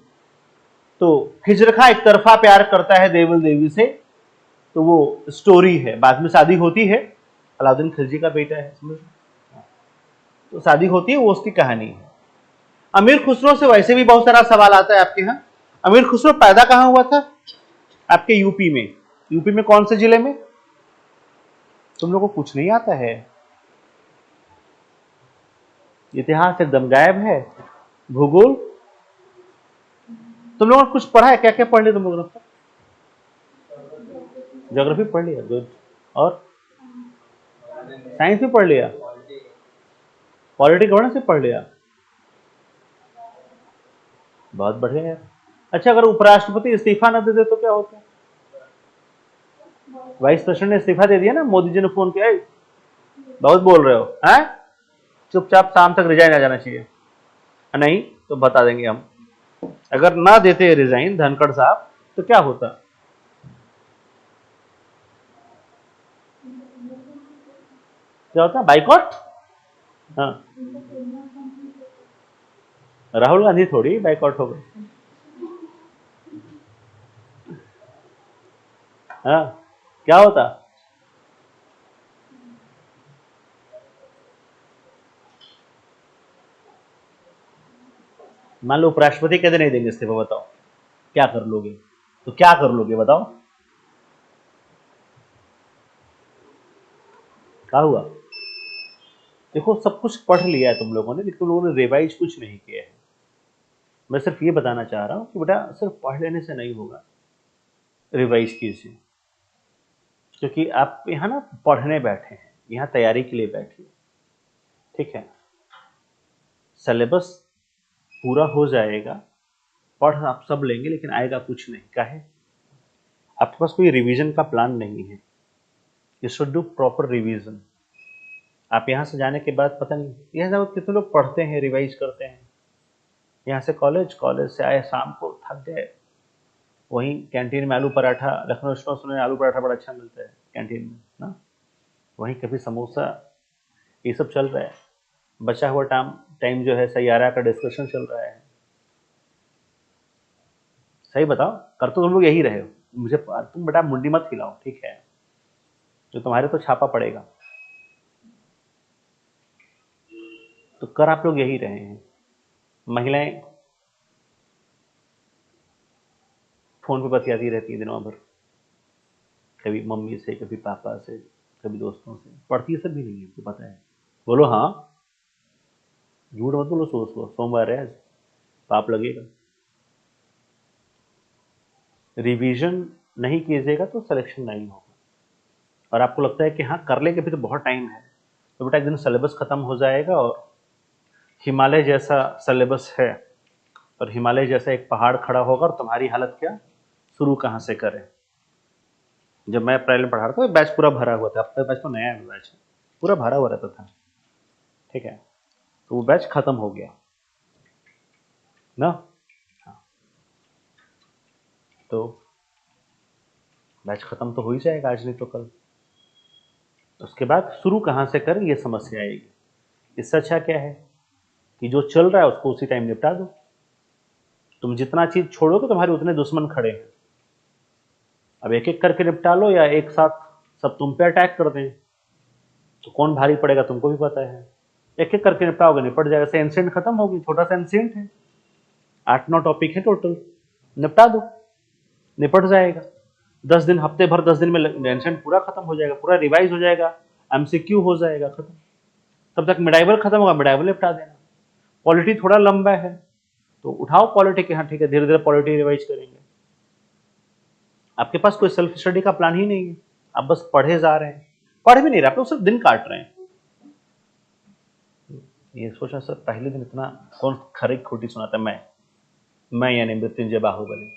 तो खिज्र खां एक तरफा प्यार करता है देवल देवी से, तो वो स्टोरी है। बाद में शादी होती है, अलाउद्दीन खिलजी का बेटा है, समझ, तो शादी होती है, वो उसकी कहानी है। अमीर खुसरो से वैसे भी बहुत सारा सवाल आता है आपके यहाँ। अमीर खुसरो पैदा कहां हुआ था? आपके यूपी में। यूपी में कौन से जिले में? तुम लोगों को कुछ नहीं आता है, इतिहास एकदम गायब है, भूगोल तुम लोगों ने कुछ पढ़ा है? क्या क्या पढ़ लिया तुम लोगों ने? ज्योग्राफी पढ़ लिया, गुड। और साइंस भी पढ़ लिया, पॉलिटिक्स गवर्नेंस भी पढ़ लिया, बहुत बढ़िया है। अच्छा, अगर उपराष्ट्रपति इस्तीफा न दे दे तो क्या होता है? वाइस प्रेसिडेंट ने इस्तीफा दे दिया ना, मोदी जी ने फोन किया, बहुत बोल रहे हो हैं, चुपचाप शाम तक रिजाइन आ जाना चाहिए। नहीं तो बता देंगे हम, अगर ना देते रिजाइन धनखड़ साहब तो क्या होता? क्या होता? बाइकआउट। हाँ, राहुल गांधी थोड़ी बाइकआउट हो गए। हाँ, क्या होता? मान लो उपराष्ट्रपति कहते नहीं देंगे इस्तीफा, बताओ क्या कर लोगे? तो क्या कर लोगे बताओ? क्या हुआ? देखो, सब कुछ पढ़ लिया है तुम लोगों ने, लेकिन तुम लोगों ने रिवाइज कुछ नहीं किया है। मैं सिर्फ ये बताना चाह रहा हूँ कि बेटा सिर्फ पढ़ लेने से नहीं होगा, रिवाइज कीजिए। क्योंकि आप यहाँ ना पढ़ने बैठे हैं, यहाँ तैयारी के लिए बैठे, ठीक है? सिलेबस पूरा हो जाएगा, पढ़ आप सब लेंगे, लेकिन आएगा कुछ नहीं। क्या है? आपके पास कोई रिवीजन का प्लान नहीं है। You should do proper revision. आप यहाँ से जाने के बाद पता नहीं यह कितने लोग पढ़ते हैं, रिवाइज करते हैं, यहाँ से कॉलेज, कॉलेज से आए शाम को थक गए, वहीं कैंटीन में आलू पराठा, लखनऊ सुने आलू पराठा बड़ा अच्छा मिलता है कैंटीन में ना, वहीं कभी समोसा, ये सब चल रहा है। बचा हुआ टाइम टाइम जो है सैयारा का डिस्कशन चल रहा है। सही बताओ, कर तो तुम लोग यही रहे हो। मुझे तुम बेटा मुंडी मत हिलाओ, ठीक है? तो तुम्हारे तो छापा पड़ेगा। तो कर आप लोग यही रहे हैं। महिलाएं फोन पे बतियाती रहती है दिनों भर, कभी मम्मी से, कभी पापा से, कभी दोस्तों से, पढ़ती सब भी नहीं है, तो पता है। बोलो हाँ, झूठ मत बोलो। सोमवार है आज, पाप लगेगा। रिवीजन नहीं कीजिएगा तो सिलेक्शन नहीं होगा। और आपको लगता है कि हाँ कर लेंगे, भी तो बहुत टाइम है, तो बेटा एक दिन सिलेबस खत्म हो जाएगा और हिमालय जैसा सिलेबस है, और हिमालय जैसा एक पहाड़ खड़ा होगा, और तुम्हारी हालत क्या, शुरू कहाँ से करें? जब मैं अप्रैल में पढ़ा रहा था, बैच पूरा भरा हुआ था। अब तक बैच तो नया है, बैच पूरा भरा हुआ रहता था, ठीक है? तो वो बैच खत्म हो गया ना। हाँ, तो बैच खत्म तो हो ही जाएगा आज नहीं तो कल। उसके बाद शुरू कहाँ से करें, ये समस्या आएगी। इससे अच्छा क्या है कि जो चल रहा है उसको उसी टाइम निपटा दो। तुम जितना चीज छोड़ोगे तुम्हारे उतने दुश्मन खड़े हैं। अब एक एक करके निपटा लो, या एक साथ सब तुम पे अटैक कर दें, तो कौन भारी पड़ेगा तुमको भी पता है। एक एक करके निपटाओगे, निपट जाएगा। से एंसेंट खत्म होगी, छोटा सा एंसेंट है, 8-9 टॉपिक है टोटल, निपटा दो, निपट जाएगा। 10 दिन, हफ्ते भर 10 दिन में एंसेंट पूरा खत्म हो जाएगा, पूरा रिवाइज हो जाएगा, एमसीक्यू हो जाएगा, खत्म। तब तक मिडाइवल खत्म होगा, मिडाइवल निपटा देना। पॉलिटी थोड़ा लंबा है तो उठाओ पॉलिटी के, हाँ ठीक है, धीरे धीरे पॉलिटी रिवाइज करेंगे। आपके पास कोई सेल्फ स्टडी का प्लान ही नहीं है, आप बस पढ़े जा रहे हैं। पढ़ भी नहीं रहे, आप लोग सिर्फ दिन काट रहे हैं। ये सोचा सर, पहले दिन इतना कौन खरी खोटी सुनाता है? मैं यानी मृत्युंजय बाहुबली,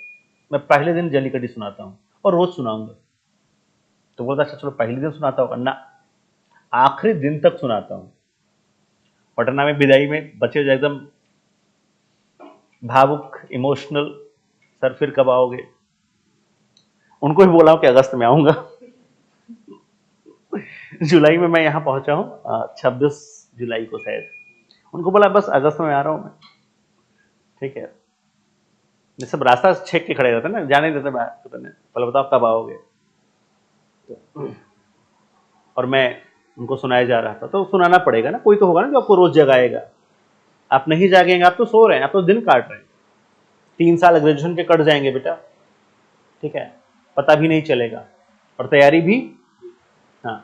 मैं पहले दिन जलीकटी सुनाता हूँ और रोज सुनाऊंगा। तो बोलता अच्छा चलो पहले दिन सुनाता होगा ना, आखिरी दिन तक सुनाता हूँ। पटना में विदाई में बच्चे एकदम भावुक, इमोशनल, सर फिर कब आओगे? उनको भी बोला हूँ कि अगस्त में आऊंगा। जुलाई में मैं यहाँ पहुंचा हूँ, 26 जुलाई को शायद। उनको बोला बस अगस्त में आ रहा हूँ मैं, ठीक है? ये सब रास्ता छेक के खड़े रहते ना, जाने देते पहले बताओ कब आओगे। तो और मैं उनको सुनाया जा रहा था, तो सुनाना पड़ेगा ना, कोई तो होगा ना जो आपको रोज जगाएगा। आप नहीं जागेंगे, आप तो सो रहे हैं, आप तो दिन काट रहे हैं। 3 साल ग्रेजुएशन के कट जाएंगे बेटा, ठीक है? पता भी नहीं चलेगा, और तैयारी भी। हाँ,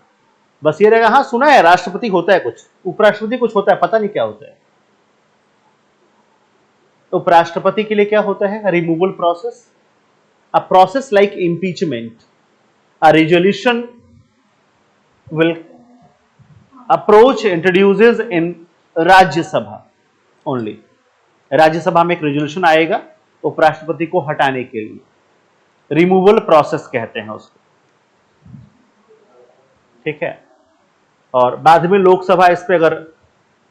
बस ये रहेगा, हाँ सुना है राष्ट्रपति होता है कुछ, उपराष्ट्रपति कुछ होता है, पता नहीं क्या होता है। उपराष्ट्रपति के लिए क्या होता है? Removal process, a process like impeachment, a resolution will approach introduces in Rajya Sabha only. Rajya Sabha में एक रेजोल्यूशन आएगा उपराष्ट्रपति को हटाने के लिए, रिमूवल प्रोसेस कहते हैं उसको, ठीक है। और बाद में लोकसभा इस पे अगर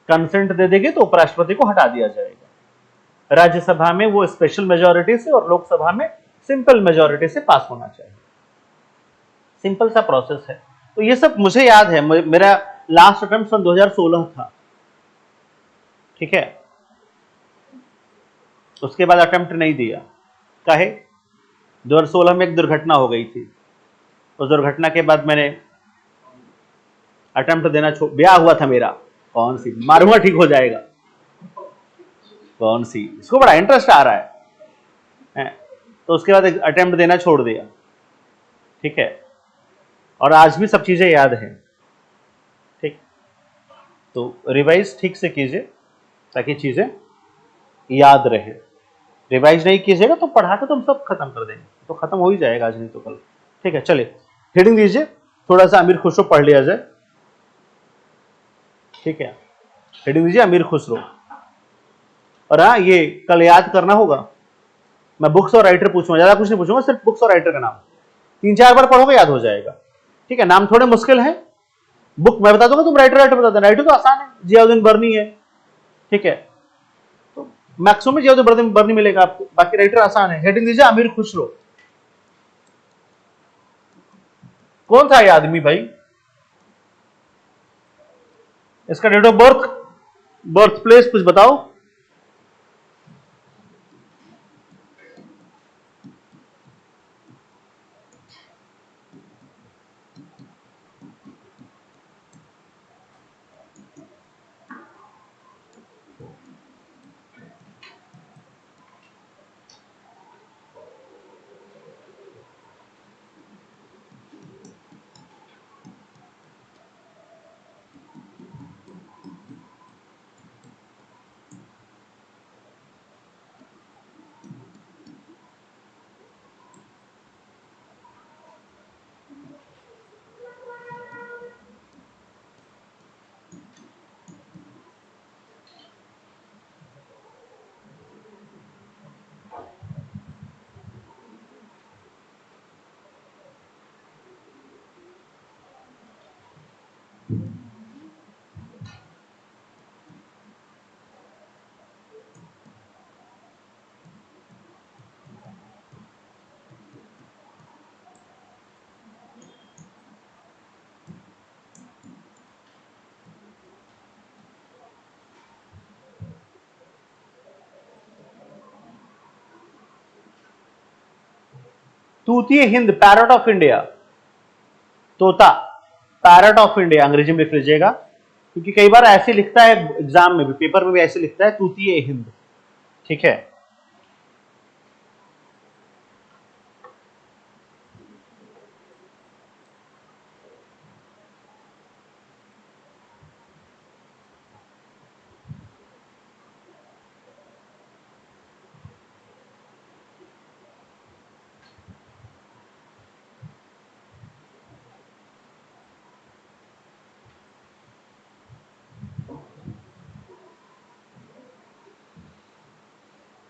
कंसेंट दे देगी तो उपराष्ट्रपति को हटा दिया जाएगा। राज्यसभा में वो स्पेशल मेजॉरिटी से और लोकसभा में सिंपल मेजॉरिटी से पास होना चाहिए। सिंपल सा प्रोसेस है। तो ये सब मुझे याद है, मेरा लास्ट अटेम्प्ट सन 2016 था, ठीक है। उसके बाद अटेम्प्ट नहीं दिया, काहे? 2016 में एक दुर्घटना हो गई थी, उस दुर्घटना के बाद मैंने अटेम्प्ट देना ब्याह हुआ था मेरा, कौन सी मारूंगा ठीक हो जाएगा, कौन सी, इसको बड़ा इंटरेस्ट आ रहा है। तो उसके बाद अटेम्प्ट देना छोड़ दिया, ठीक है। और आज भी सब चीजें याद हैं, ठीक। तो रिवाइज ठीक से कीजिए ताकि चीजें याद रहे। रिवाइज नहीं कीजिएगा तो पढ़ा के तुम सब खत्म कर देंगे, तो खत्म हो ही जाएगा आज नहीं तो कल, ठीक है। चलिए हेडिंग दीजिए, थोड़ा सा अमीर खुसरो पढ़ लिया जाए, ठीक है। हेडिंग दीजिए अमीर खुसरो। और हाँ, ये कल याद करना होगा, मैं बुक्स और राइटर पूछूंगा, ज्यादा कुछ नहीं पूछूंगा, सिर्फ बुक्स और राइटर का नाम 3-4 बार पढ़ोगे याद हो जाएगा, ठीक है। नाम थोड़े मुश्किल है, बुक मैं बता दूंगा, तुम राइटर बता देना। राइटर तो आसान है, जियाउद्दीन बर्नी है, ठीक है। तो मैक्सिमम में जियाउद्दीन बर्नी मिलेगा आपको, बाकी राइटर आसान है। हेडिंग दीजिए अमीर खुसरो। कौन था ये आदमी भाई? इसका डेट ऑफ बर्थ प्लेस कुछ बताओ। तूतीय हिंद, पैरट ऑफ इंडिया, तोता, पैरट ऑफ इंडिया अंग्रेजी में लिख लीजिएगा, क्योंकि कई बार ऐसे लिखता है एग्जाम में भी, पेपर में भी ऐसे लिखता है तूतीय हिंद, ठीक है।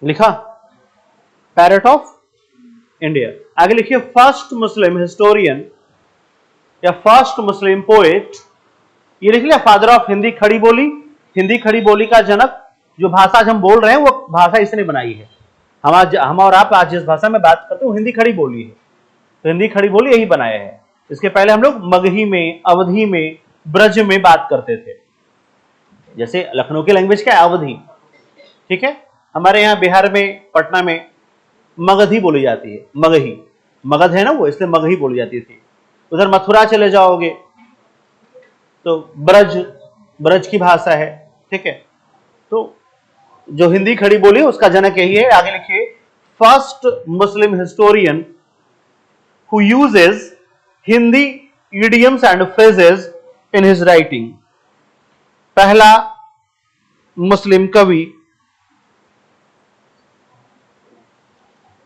लिखा पैरट ऑफ इंडिया। आगे लिखिए फर्स्ट मुस्लिम हिस्टोरियन या फर्स्ट मुस्लिम पोएट, ये लिख लिया फादर ऑफ हिंदी खड़ी बोली। हिंदी खड़ी बोली का जनक, जो भाषा आज हम बोल रहे हैं वो भाषा इसने बनाई है। हम और आप आज जिस भाषा में बात करते हैं वो हिंदी खड़ी बोली है, तो हिंदी खड़ी बोली यही बनाया है। इसके पहले हम लोग मगही में, अवधी में, ब्रज में बात करते थे। जैसे लखनऊ की लैंग्वेज क्या है? अवधी, ठीक है। हमारे यहाँ बिहार में, पटना में मगधी बोली जाती है, मगही, मगध है ना वो, इसलिए मगही बोली जाती थी। उधर मथुरा चले जाओगे तो ब्रज की भाषा है, ठीक है। तो जो हिंदी खड़ी बोली उसका जनक यही है। आगे लिखिए first Muslim historian who uses Hindi idioms and phrases in his writing. पहला मुस्लिम कवि,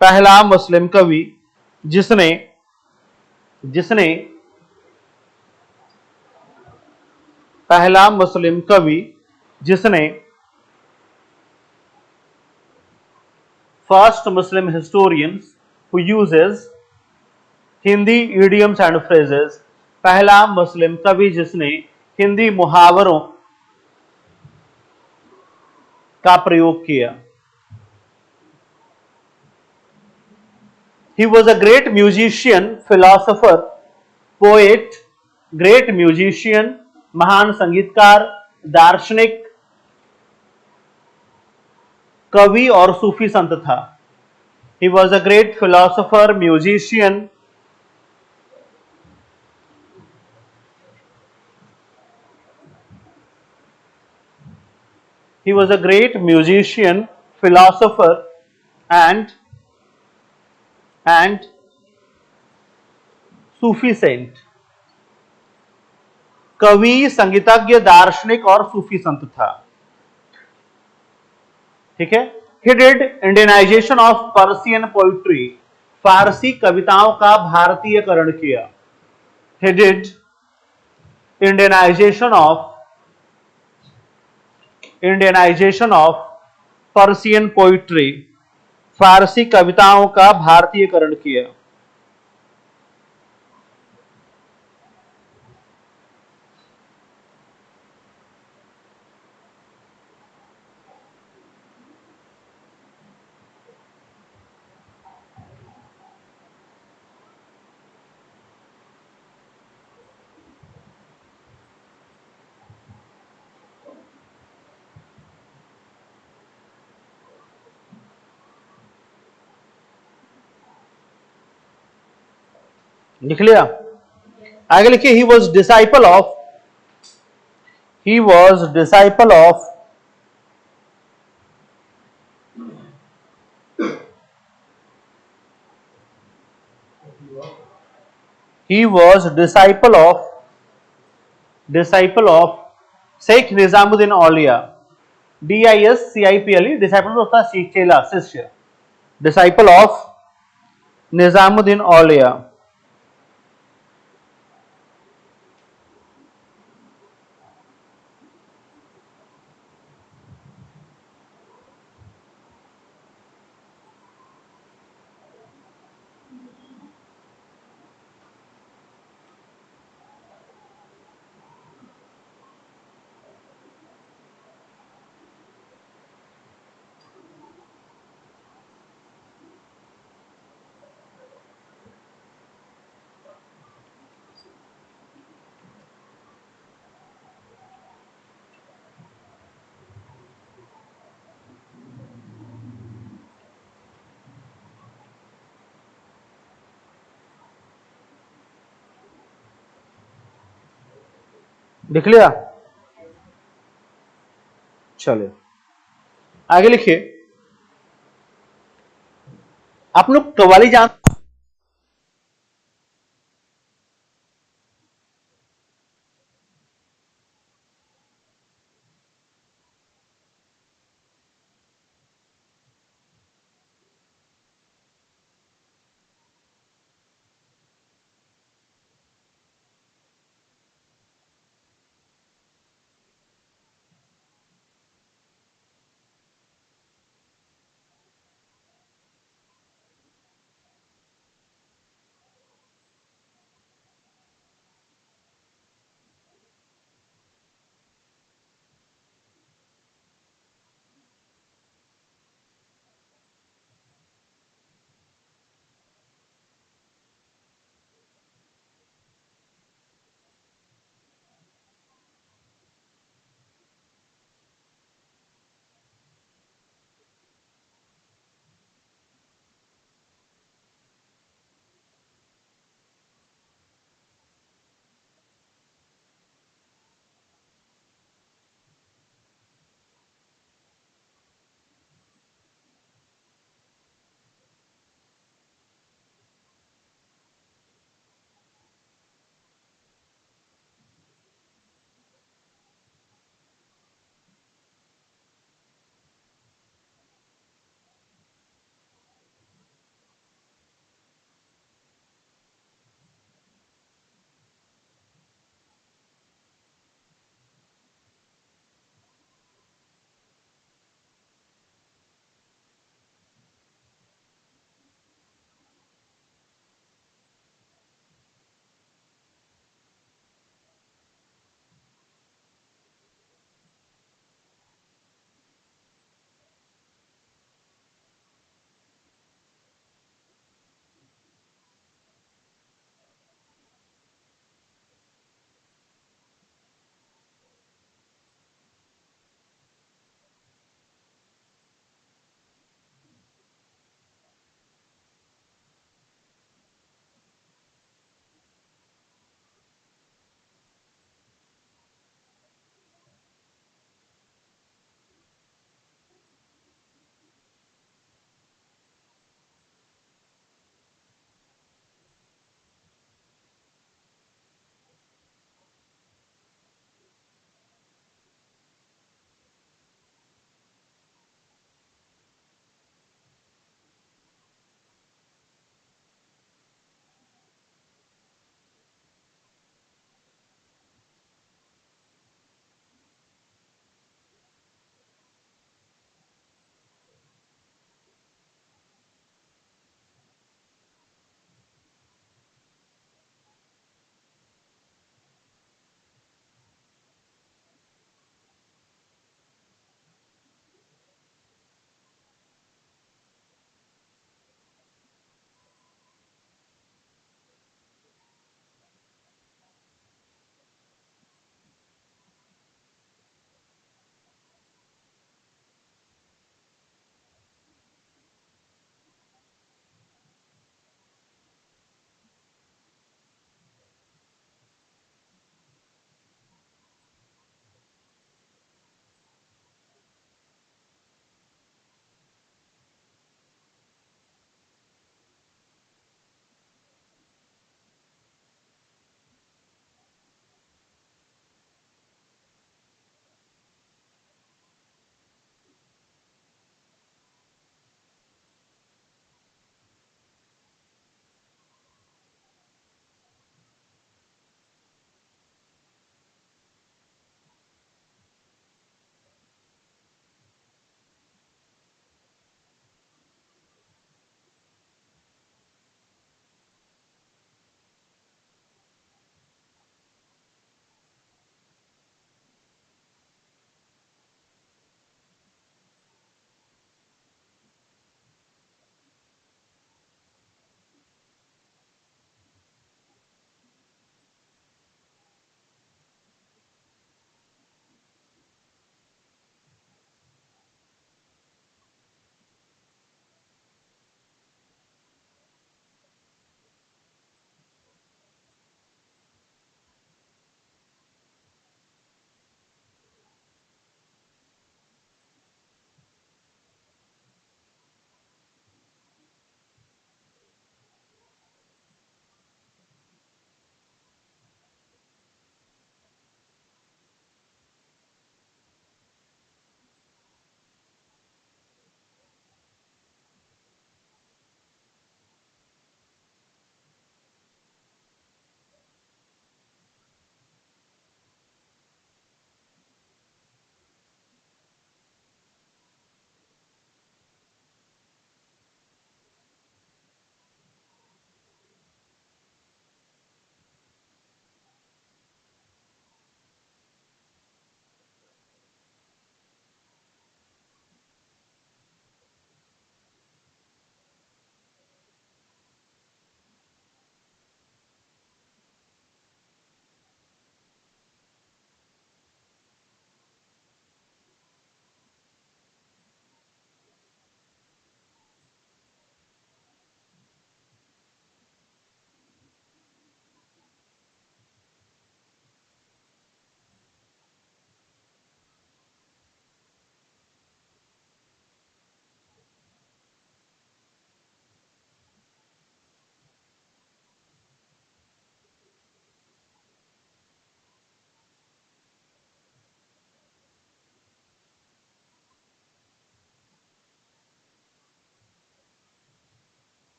पहला मुस्लिम कवि जिसने पहला मुस्लिम कवि जिसने first Muslim historians who uses Hindi idioms and phrases, पहला मुस्लिम कवि जिसने हिंदी मुहावरों का प्रयोग किया. He was a great musician, philosopher, poet, great musician, महान संगीतकार, दार्शनिक, कवि और सूफी संत था. He was a great philosopher, musician, he was a great musician, philosopher and Sufi saint. कवि, संगीतज्ञ, दार्शनिक और सूफी संत था. ठीक है. He did Indianization of Persian poetry. फारसी कविताओं का भारतीयकरण किया. He did Indianization of Persian poetry. फारसी कविताओं का भारतीयकरण किया. लिख लिया. आगे लिखिए. He was disciple of he was disciple of Sheikh Nizamuddin Auliya. DISCIPLE. Disciple होता है चेला, शिष्य. Disciple of Nizamuddin Auliya. लिख लिया. चलिए आगे लिखिए. आप लोग कव्वाली जान